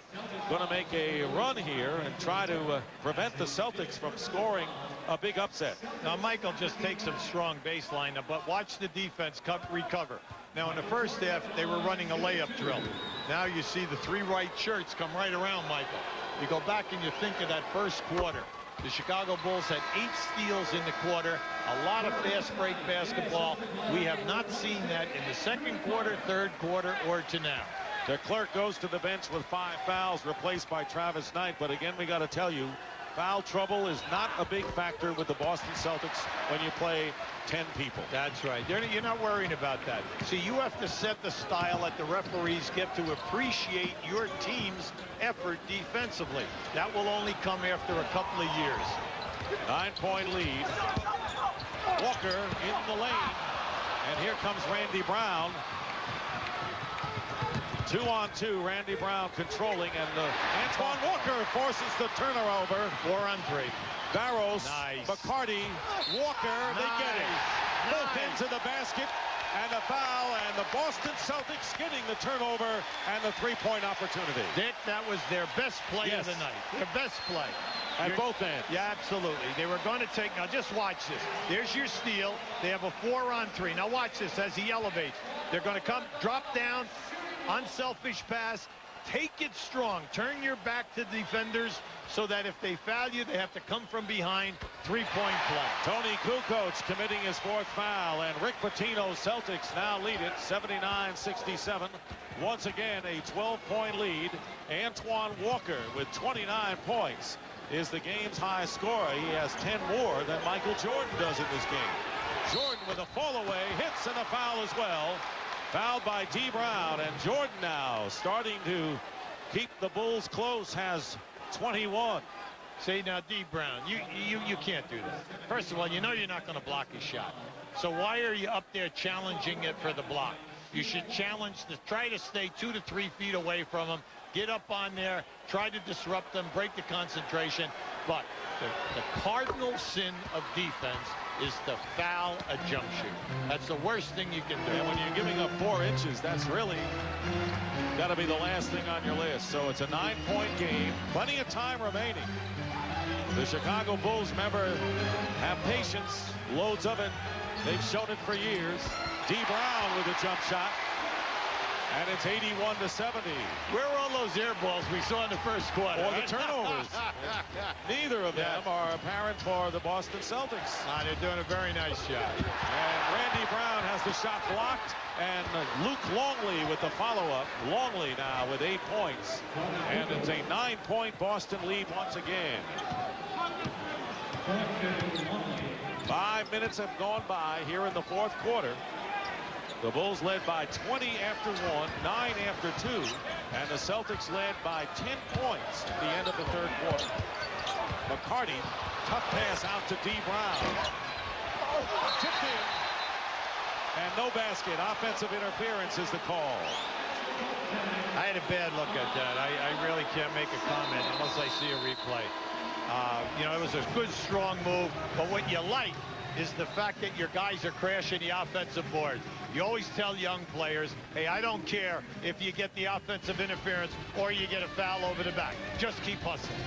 [SPEAKER 2] going to make a run here and try to prevent the Celtics from scoring a big upset.
[SPEAKER 1] Now Michael just takes some strong baseline, but watch the defense recover. Now in the first half they were running a layup drill. Now you see the 3 white shirts come right around Michael. You go back and you think of that first quarter. The Chicago Bulls had 8 steals in the quarter, a lot of fast break basketball. We have not seen that in the 2nd quarter, 3rd quarter, or to now.
[SPEAKER 2] DeClerc goes to the bench with 5 fouls, replaced by Travis Knight. But again, we got to tell you, Foul trouble is not a big factor with the Boston Celtics when you play 10 people.
[SPEAKER 1] That's right. You're not worrying about that. See, you have to set the style that the referees get to appreciate your team's effort defensively. That will only come after a couple of years.
[SPEAKER 2] 9-point lead. Walker in the lane. And here comes Randy Brown. 2-on-2, Randy Brown controlling, and Antoine Walker forces the turnover.
[SPEAKER 1] 4-on-3.
[SPEAKER 2] Barros,
[SPEAKER 1] Nice.
[SPEAKER 2] McCarty, Walker, they get it. Both ends of the basket, and a foul, and the Boston Celtics getting the turnover and the three-point opportunity.
[SPEAKER 1] Dick, that was their best play of the night. Their best play.
[SPEAKER 2] At both ends.
[SPEAKER 1] Yeah, absolutely. They were going to take, now just watch this. There's your steal. They have a 4-on-3. Now watch this as he elevates. They're going to come, drop down, unselfish pass, take it strong, turn your back to defenders so that if they foul you, they have to come from behind. Three-point play.
[SPEAKER 2] Tony Kukoc committing his fourth foul, and Rick Pitino Celtics now lead it 79-67. Once again, a 12-point lead. Antoine Walker with 29 points is the game's highest scorer. He has 10 more than Michael Jordan does in this game. Jordan with a fall away, hits, and a foul as well. Fouled by D. Brown, and Jordan now starting to keep the Bulls close, has 21.
[SPEAKER 1] See, now, D. Brown, you can't do that. First of all, you know you're not going to block his shot. So why are you up there challenging it for the block? You should challenge to try to stay 2 to 3 feet away from him, get up on there, try to disrupt them, break the concentration. But the cardinal sin of defense is to foul a jump shoot. That's the worst thing you can do.
[SPEAKER 2] And when you're giving up 4 inches, that's really got to be the last thing on your list. So it's a 9-point game. Plenty of time remaining. The Chicago Bulls, remember, have patience. Loads of it. They've shown it for years. D. Brown with a jump shot. And it's 81-70.
[SPEAKER 1] Where were all those air balls we saw in the first quarter?
[SPEAKER 2] Or the turnovers. Neither of them are apparent for the Boston Celtics.
[SPEAKER 1] They're doing a very nice job.
[SPEAKER 2] And Randy Brown has the shot blocked. And Luke Longley with the follow-up. Longley now with 8 points. And it's a 9-point Boston lead once again. 5 minutes have gone by here in the fourth quarter. The Bulls led by 20 after 1, 9 after 2, and the Celtics led by 10 points at the end of the third quarter. McCarty, tough pass out to D. Brown. Tipped in. And no basket. Offensive interference is the call.
[SPEAKER 1] I had a bad look at that. I really can't make a comment unless I see a replay. You know, it was a good, strong move, but what you like is the fact that your guys are crashing the offensive board. You always tell young players, hey, I don't care if you get the offensive interference or you get a foul over the back. Just keep hustling.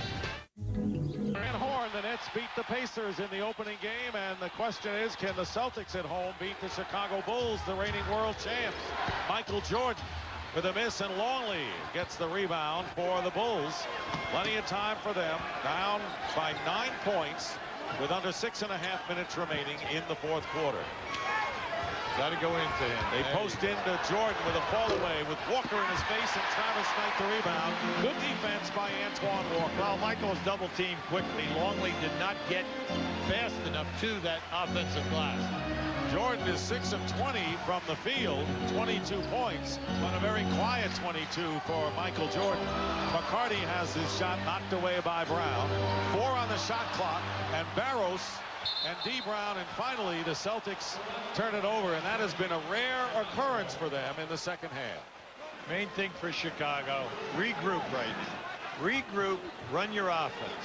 [SPEAKER 2] Van Horn, the Nets beat the Pacers in the opening game, and the question is, can the Celtics at home beat the Chicago Bulls, the reigning world champs? Michael Jordan with a miss, and Longley gets the rebound for the Bulls. Plenty of time for them, down by 9 points with under 6.5 minutes remaining in the fourth quarter.
[SPEAKER 1] Got to go into him.
[SPEAKER 2] They post into Jordan with a fall away with Walker in his face, and Travis Knight the rebound. Good defense by Antoine Walker.
[SPEAKER 1] Well, Michael's double teamed quickly. Longley did not get fast enough to that offensive glass.
[SPEAKER 2] Jordan is 6 of 20 from the field, 22 points, but a very quiet 22 for Michael Jordan. McCarty has his shot knocked away by Brown. 4 on the shot clock, and Barros and D. Brown, and finally the Celtics turn it over, and that has been a rare occurrence for them in the second half.
[SPEAKER 1] Main thing for Chicago, regroup right now. Regroup, run your offense.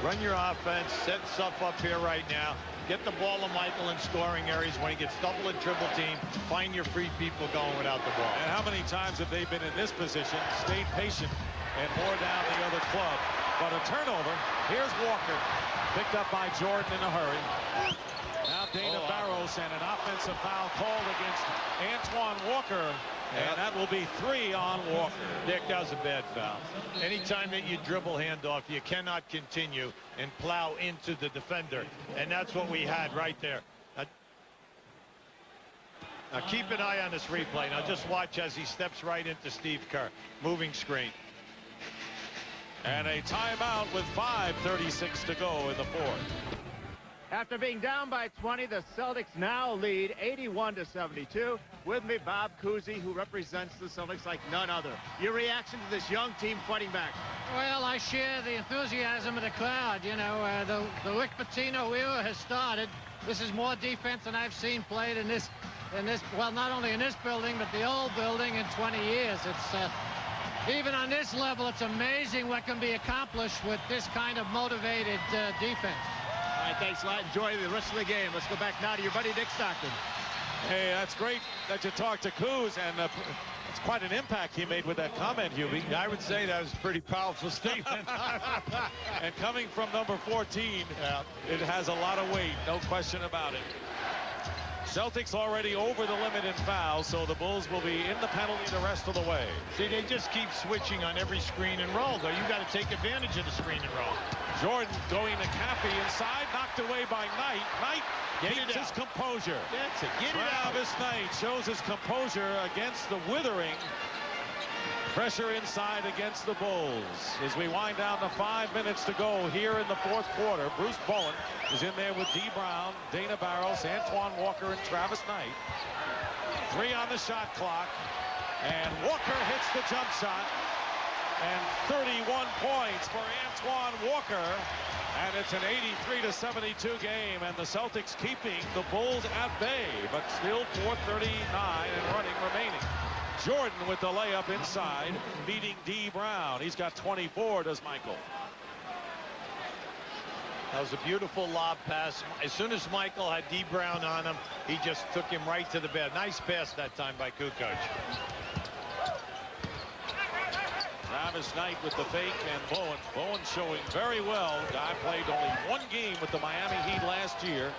[SPEAKER 1] Run your offense, set stuff up here right now. Get the ball to Michael in scoring areas. When he gets double and triple team, find your free people going without the ball.
[SPEAKER 2] And how many times have they been in this position, stayed patient, and wore down the other club? But a turnover. Here's Walker, picked up by Jordan in a hurry. Now Dana Barros, and an offensive foul called against Antoine Walker. And that will be 3 on Walker.
[SPEAKER 1] Dick, that was a bad foul. Anytime that you dribble handoff, you cannot continue and plow into the defender. And that's what we had right there. Now keep an eye on this replay. Now just watch as he steps right into Steve Kerr. Moving screen.
[SPEAKER 2] And a timeout with 5:36 to go in the fourth.
[SPEAKER 7] After being down by 20, the Celtics now lead 81-72. With me, Bob Cousy, who represents the Celtics like none other. Your reaction to this young team fighting back?
[SPEAKER 8] Well, I share the enthusiasm of the crowd. You know, the Rick Pitino era has started. This is more defense than I've seen played in this, well, not only in this building, but the old building in 20 years. It's even on this level, it's amazing what can be accomplished with this kind of motivated defense.
[SPEAKER 7] All right, thanks a lot. Enjoy the rest of the game. Let's go back now to your buddy Dick Stockton.
[SPEAKER 2] Hey, that's great that you talked to Kuz, and it's quite an impact he made with that comment, Hubie.
[SPEAKER 1] I would say that was a pretty powerful statement.
[SPEAKER 2] And coming from number 14, it has a lot of weight, no question about it. Celtics already over the limit in fouls, so the Bulls will be in the penalty the rest of the way.
[SPEAKER 1] See, they just keep switching on every screen and roll, though. You got to take advantage of the screen and roll.
[SPEAKER 2] Jordan going to Cappy inside, knocked away by Knight. Knight keeps his composure.
[SPEAKER 1] That's it. Get it out.
[SPEAKER 2] Travis Knight shows his composure against the withering pressure inside against the Bulls. As we wind down to 5 minutes to go here in the fourth quarter, Bruce Bowen is in there with D. Brown, Dana Barros, Antoine Walker, and Travis Knight. 3 on the shot clock, and Walker hits the jump shot, and 31 points for Antoine Walker, and it's an 83-72 game, and the Celtics keeping the Bulls at bay, but still 4:39 and running remaining. Jordan with the layup inside, beating D. Brown. He's got 24, does Michael.
[SPEAKER 1] That was a beautiful lob pass. As soon as Michael had D. Brown on him, he just took him right to the bed. Nice pass that time by Kukoc.
[SPEAKER 2] Travis Knight with the fake, and Bowen. Bowen showing very well. Guy played only 1 game with the Miami Heat last year.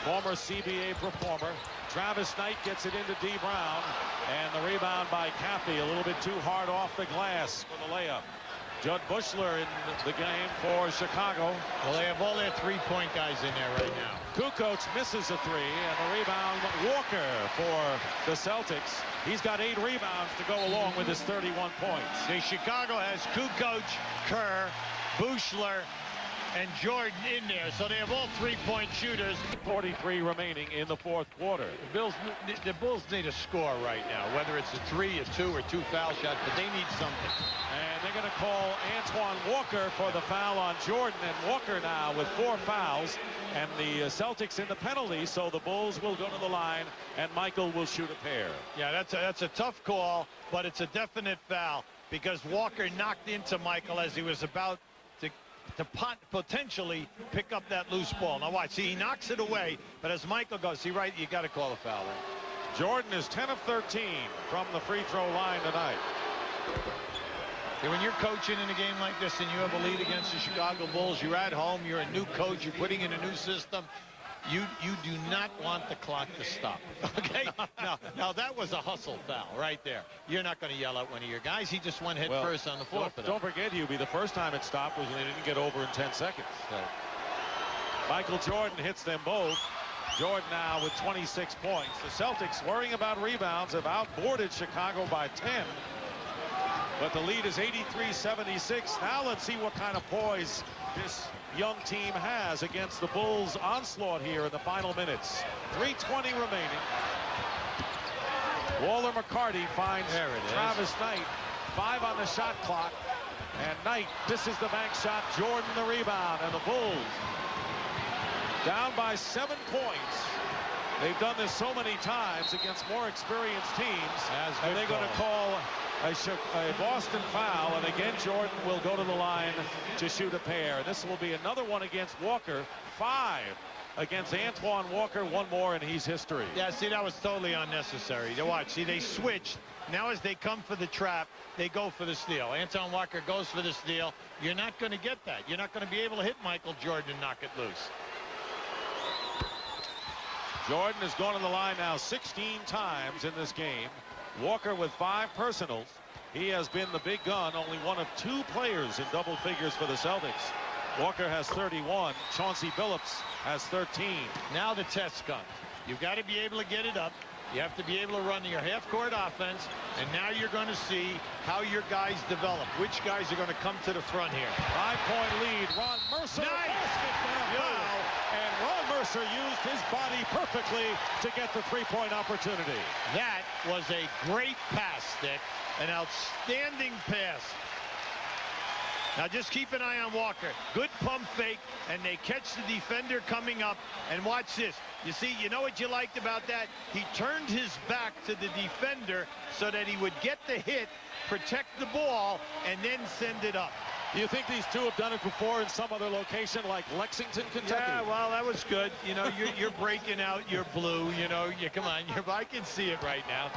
[SPEAKER 2] Former CBA performer. Travis Knight gets it into D. Brown, and the rebound by Cappy, a little bit too hard off the glass for the layup. Judd Bushler in the game for Chicago.
[SPEAKER 1] Well, they have all their three-point guys in there right now.
[SPEAKER 2] Kukoc misses a 3, and the rebound Walker for the Celtics. He's got 8 rebounds to go along with his 31 points.
[SPEAKER 1] See, Chicago has Kukoc, Kerr, Bushler, and Jordan in there, so they have all three-point shooters.
[SPEAKER 2] 43 remaining in the fourth quarter.
[SPEAKER 1] The Bulls need a score right now, whether it's a 3, a 2, or 2 foul shots, but they need something.
[SPEAKER 2] And they're going to call Antoine Walker for the foul on Jordan, and Walker now with 4 fouls, and the Celtics in the penalty, so the Bulls will go to the line, and Michael will shoot a pair.
[SPEAKER 1] Yeah, that's a tough call, but it's a definite foul because Walker knocked into Michael as he was about to potentially pick up that loose ball. Now watch, see, he knocks it away, but as Michael goes, see, right, you got to call a foul there.
[SPEAKER 2] Jordan is 10 of 13 from the free throw line tonight.
[SPEAKER 1] See, when you're coaching in a game like this and you have a lead against the Chicago Bulls, you're at home, you're a new coach, you're putting in a new system, you do not want the clock to stop. Okay? Now that was a hustle foul right there. You're not going to yell at one of your guys. He just went head first on the floor for that.
[SPEAKER 2] Don't forget, Hubie, the first time it stopped was when they didn't get over in 10 seconds. So Michael Jordan hits them both. Jordan now with 26 points. The Celtics, worrying about rebounds, have outboarded Chicago by 10. But the lead is 83-76. Now let's see what kind of poise this young team has against the Bulls' onslaught here in the final minutes. 3:20 remaining. Waller McCarty finds Travis Knight. 5 on the shot clock. And Knight misses the bank shot. Jordan the rebound. And the Bulls down by 7 points. They've done this so many times against more experienced teams. And they're going to call a Boston foul, and again Jordan will go to the line to shoot a pair. This will be another one against Walker. 5 against Antoine Walker. 1 more and he's history.
[SPEAKER 1] Yeah, see, that was totally unnecessary. To watch, see, they switched. Now as they come for the trap, they go for the steal. Antoine Walker goes for the steal. You're not going to get that. You're not going to be able to hit Michael Jordan and knock it loose.
[SPEAKER 2] Jordan has gone to the line now 16 times in this game. Walker with 5 personals. He has been the big gun, only one of 2 players in double figures for the Celtics. Walker has 31. Chauncey Billups has 13.
[SPEAKER 1] Now the test comes. You've got to be able to get it up. You have to be able to run your half-court offense, and now you're going to see how your guys develop. Which guys are going to come to the front here.
[SPEAKER 2] 5-point lead. Ron Mercer.
[SPEAKER 1] Nice.
[SPEAKER 2] Basket for a foul. And Ron Mercer used his body perfectly to get the three-point opportunity.
[SPEAKER 1] That was a great pass, Dick. An outstanding pass. Now just keep an eye on Walker. Good pump fake, and they catch the defender coming up. And watch this. You see, you know what you liked about that? He turned his back to the defender so that he would get the hit, protect the ball, and then send it up.
[SPEAKER 2] Do you think these two have done it before in some other location like Lexington, Kentucky?
[SPEAKER 1] Yeah, well, that was good. You know, you're breaking out your blue. You know, come on. I can see it right now.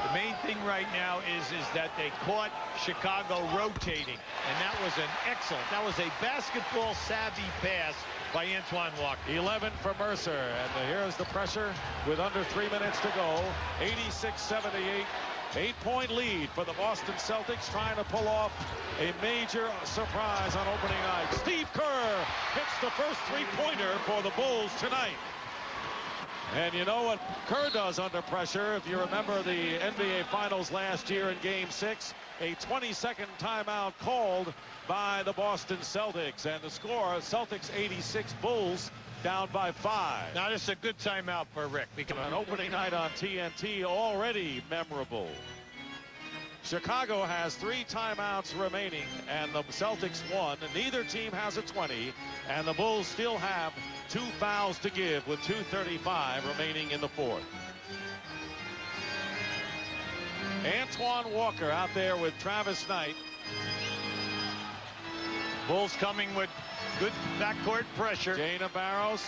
[SPEAKER 1] The main thing right now is that they caught Chicago rotating, and that was that was a basketball savvy pass by Antoine Walker.
[SPEAKER 2] 11 for Mercer, and here's the pressure with under 3 minutes to go. 86-78. 8-point lead for the Boston Celtics, trying to pull off a major surprise on opening night. Steve Kerr hits the first three-pointer for the Bulls tonight. And you know what Kerr does under pressure? If you remember the NBA Finals last year in Game 6, a 20-second timeout called by the Boston Celtics. And the score, Celtics 86, Bulls down by 5.
[SPEAKER 1] Now, this is a good timeout for Rick.
[SPEAKER 2] An opening night on TNT already memorable. Chicago has 3 timeouts remaining, and the Celtics 1. Neither team has a 20, and the Bulls still have 2 fouls to give with 2:35 remaining in the fourth. Antoine Walker out there with Travis Knight.
[SPEAKER 1] Bulls coming with good backcourt pressure.
[SPEAKER 2] Dana Barros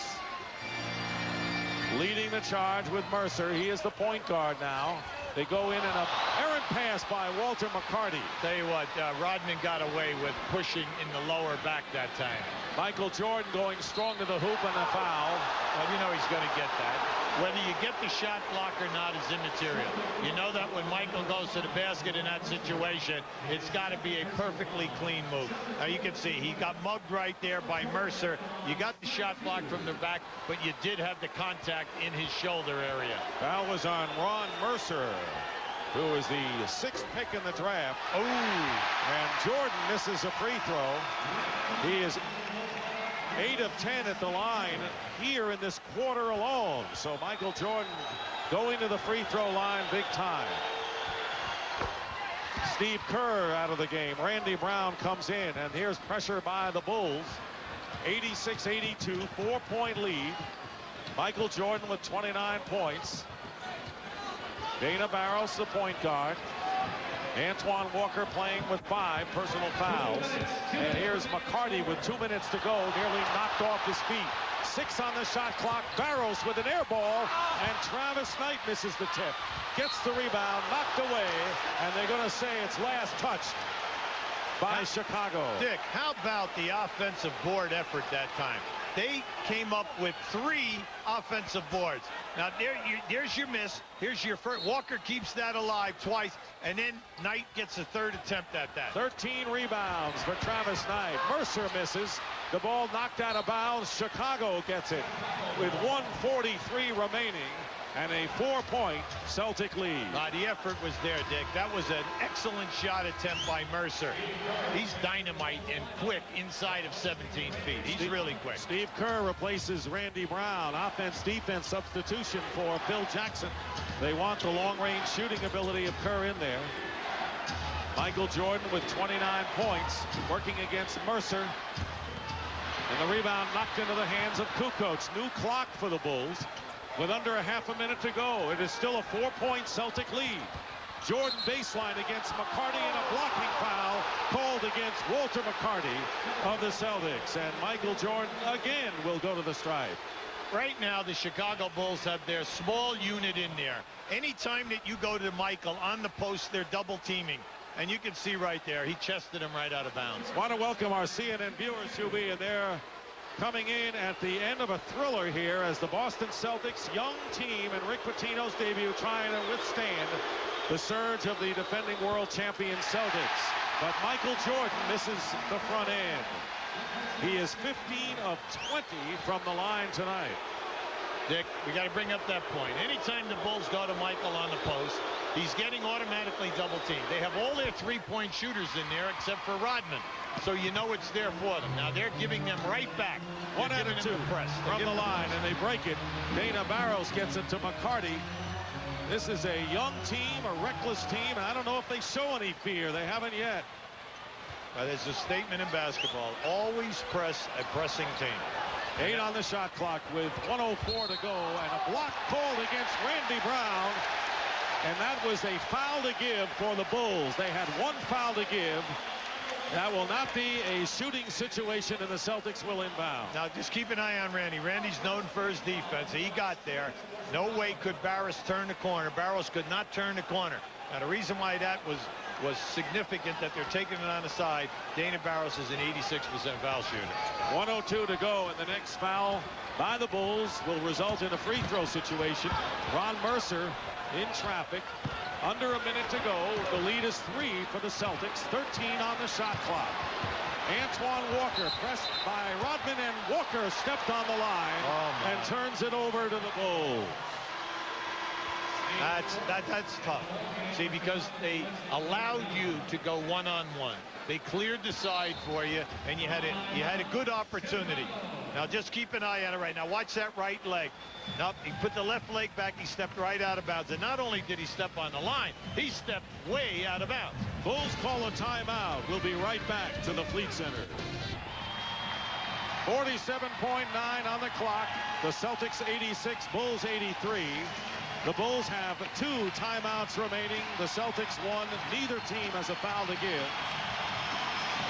[SPEAKER 2] leading the charge with Mercer. He is the point guard now. They go in and an errant pass by Walter McCarty.
[SPEAKER 1] Tell you what, Rodman got away with pushing in the lower back that time.
[SPEAKER 2] Michael Jordan going strong to the hoop and a foul.
[SPEAKER 1] Well, you know he's going to get that. Whether you get the shot block or not is immaterial. You know that when Michael goes to the basket in that situation, it's got to be a perfectly clean move. Now you can see he got mugged right there by Mercer. You got the shot block from the back, but you did have the contact in his shoulder area.
[SPEAKER 2] That was on Ron Mercer, who is the 6th pick in the draft.
[SPEAKER 1] Oh,
[SPEAKER 2] and Jordan misses a free throw. He is 8 of 10 at the line here in this quarter alone. So Michael Jordan going to the free throw line big time. Steve Kerr out of the game. Randy Brown comes in, and here's pressure by the Bulls. 86-82, 4-point lead. Michael Jordan with 29 points. Dana Barros, the point guard. Antoine Walker playing with 5 personal fouls. And here's McCarty with 2 minutes to go, nearly knocked off his feet. 6 on the shot clock. Barros with an air ball, and Travis Knight misses the tip. Gets the rebound, knocked away, and they're going to say it's last touched by Chicago.
[SPEAKER 1] Dick, how about the offensive board effort that time? They came up with 3 offensive boards. Now, there's your miss. Here's your first. Walker keeps that alive twice, and then Knight gets a 3rd attempt at that.
[SPEAKER 2] 13 rebounds for Travis Knight. Mercer misses. The ball knocked out of bounds. Chicago gets it with 1:43 remaining and a 4-point Celtic lead.
[SPEAKER 1] The effort was there, Dick. That was an excellent shot attempt by Mercer. He's dynamite and quick inside of 17 feet. He's really quick.
[SPEAKER 2] Steve Kerr replaces Randy Brown. Offense-defense substitution for Phil Jackson. They want the long-range shooting ability of Kerr in there. Michael Jordan with 29 points, working against Mercer. And the rebound knocked into the hands of Kukoc. New clock for the Bulls. With under a half a minute to go, it is still a 4-point Celtic lead. Jordan baseline against McCarty, and a blocking foul called against Walter McCarty of the Celtics. And Michael Jordan again will go to the stripe.
[SPEAKER 1] Right now, the Chicago Bulls have their small unit in there. Anytime that you go to Michael on the post, they're double teaming. And you can see right there, he chested him right out of bounds.
[SPEAKER 2] Want to welcome our CNN viewers, Hubie, and they're coming in at the end of a thriller here as the Boston Celtics young team and Rick Pitino's debut trying to withstand the surge of the defending world champion Celtics. But Michael Jordan misses the front end. He is 15 of 20 from the line tonight.
[SPEAKER 1] Dick, we got to bring up that point. Anytime the Bulls go to Michael on the post, he's getting automatically double teamed. They have all their three-point shooters in there except for Rodman. So you know it's there for them. Now they're giving them right back.
[SPEAKER 2] One and two from the line, and they break it. Dana Barros gets it to McCarty. This is a young team, a reckless team. I don't know if they show any fear. They haven't yet.
[SPEAKER 1] There's a statement in basketball. Always press a pressing team.
[SPEAKER 2] 8 on the shot clock with 1:04 to go, and a block called against Randy Brown. And that was a foul to give for the Bulls. They had one foul to give. That will not be a shooting situation, and the Celtics will inbound.
[SPEAKER 1] Now just keep an eye on Randy. Randy's known for his defense. He got there. No way could Barros turn the corner. Barros could not turn the corner. Now the reason why that was significant, that they're taking it on the side. Dana Barros is an 86% foul shooter.
[SPEAKER 2] 1:02 to go, and the next foul by the Bulls will result in a free throw situation. Ron Mercer in traffic. Under a minute to go. The lead is 3 for the Celtics. 13 on the shot clock. Antoine Walker pressed by Rodman, and Walker stepped on the line and turns it over to the Bulls.
[SPEAKER 1] That's tough. See, because they allowed you to go one-on-one. They cleared the side for you, and you had a good opportunity. Now just keep an eye on it right now. Watch that right leg. Nope, he put the left leg back. He stepped right out of bounds. And not only did he step on the line, he stepped way out of bounds.
[SPEAKER 2] Bulls call a timeout. We'll be right back to the Fleet Center. 47.9 on the clock. The Celtics 86, Bulls 83. The Bulls have 2 timeouts remaining. The Celtics 1. Neither team has a foul to give.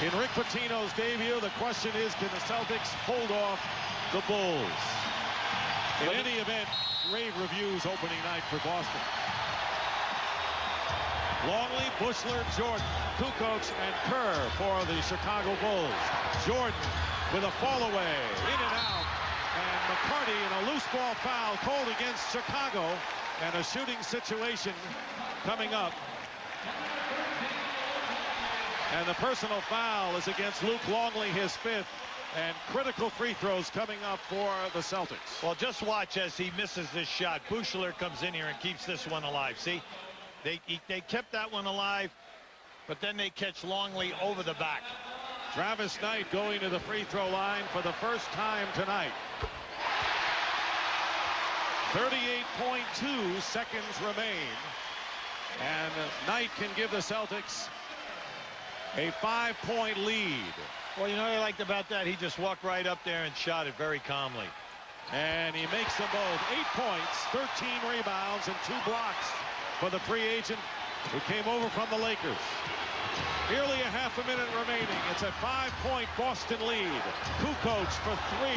[SPEAKER 2] In Rick Pitino's debut, the question is, can the Celtics hold off the Bulls? In any event, rave reviews opening night for Boston. Longley, Bushler, Jordan, Kukoc, and Kerr for the Chicago Bulls. Jordan with a fall away, in and out, and McCarty in a loose ball foul called against Chicago, and a shooting situation coming up. And the personal foul is against Luke Longley, his 5th. And critical free throws coming up for the Celtics.
[SPEAKER 1] Well, just watch as he misses this shot. Bushler comes in here and keeps this one alive. See, they kept that one alive, but then they catch Longley over the back.
[SPEAKER 2] Travis Knight going to the free throw line for the first time tonight. 38.2 seconds remain. And Knight can give the Celtics a 5-point lead.
[SPEAKER 1] Well, you know what I liked about that? He just walked right up there and shot it very calmly.
[SPEAKER 2] And he makes them both. 8 points, 13 rebounds, and 2 blocks for the free agent who came over from the Lakers. Nearly a half a minute remaining. It's a 5-point Boston lead. Kukoc for 3.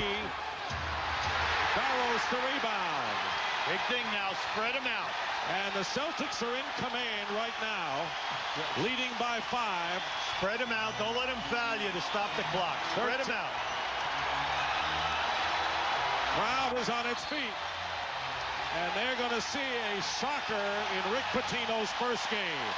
[SPEAKER 2] Barros the rebound.
[SPEAKER 1] Big thing now, spread them out.
[SPEAKER 2] And the Celtics are in command right now, leading by 5.
[SPEAKER 1] Spread them out. Don't let them foul you to stop the clock. Spread them out.
[SPEAKER 2] Crowd is on its feet. And they're going to see a shocker in Rick Pitino's first game.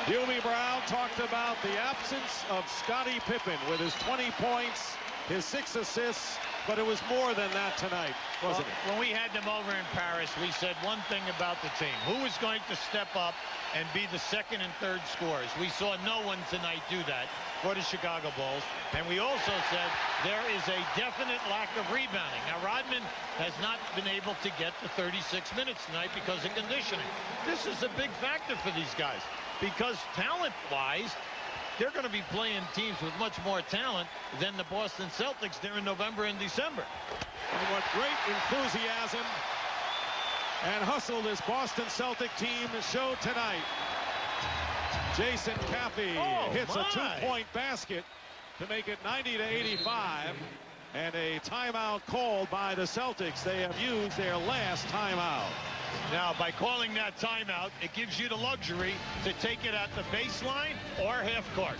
[SPEAKER 2] Hubie Brown talked about the absence of Scottie Pippen with his 20 points, his 6 assists, but it was more than that tonight, wasn't it?
[SPEAKER 1] When we had them over in Paris, we said one thing about the team. Who was going to step up and be the second and third scorers? We saw no one tonight do that for the Chicago Bulls. And we also said there is a definite lack of rebounding. Now, Rodman has not been able to get to 36 minutes tonight because of conditioning. This is a big factor for these guys because talent-wise, they're going to be playing teams with much more talent than the Boston Celtics during November and December.
[SPEAKER 2] And what great enthusiasm and hustle this Boston Celtic team showed tonight. Jason Caffey hits a 2-point basket to make it 90-85, and a timeout called by the Celtics. They have used their last timeout.
[SPEAKER 1] Now, by calling that timeout, it gives you the luxury to take it at the baseline or half court.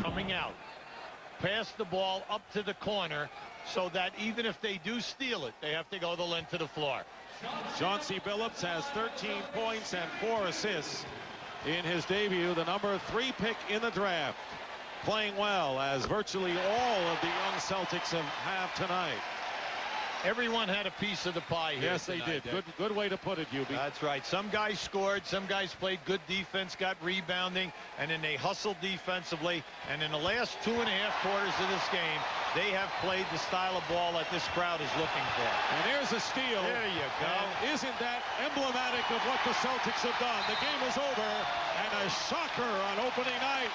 [SPEAKER 1] Coming out. Pass the ball up to the corner so that even if they do steal it, they have to go the length of the floor.
[SPEAKER 2] Chauncey Billups has 13 points and 4 assists in his debut, the number 3 pick in the draft. Playing well, as virtually all of the young Celtics have tonight.
[SPEAKER 1] Everyone had a piece of the pie here.
[SPEAKER 2] Yes, they did. Good way to put it, Hubie.
[SPEAKER 1] That's right. Some guys scored, some guys played good defense, got rebounding, and then they hustled defensively. And in the last 2.5 quarters of this game, they have played the style of ball that this crowd is looking for.
[SPEAKER 2] And here's a steal.
[SPEAKER 1] There you go.
[SPEAKER 2] And isn't that emblematic of what the Celtics have done? The game is over, and a shocker on opening night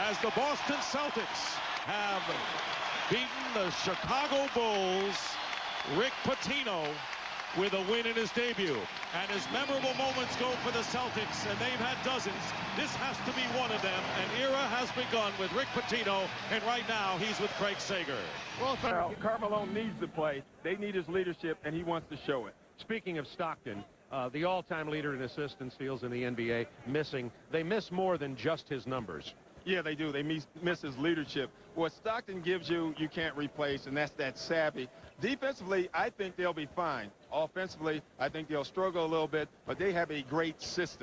[SPEAKER 2] as the Boston Celtics have beaten the Chicago Bulls. Rick Pitino with a win in his debut. And as memorable moments go for the Celtics, and they've had dozens, this has to be one of them. An era has begun with Rick Pitino, and right now he's with Craig Sager.
[SPEAKER 9] Well, Carmelo needs to play. They need his leadership, and he wants to show it. Speaking of Stockton, the all-time leader in assists and steals in the NBA, missing. They miss more than just his numbers.
[SPEAKER 3] Yeah, they do. They miss his leadership. What Stockton gives you, you can't replace, and that's that savvy. Defensively, I think they'll be fine. Offensively, I think they'll struggle a little bit, but they have a great system.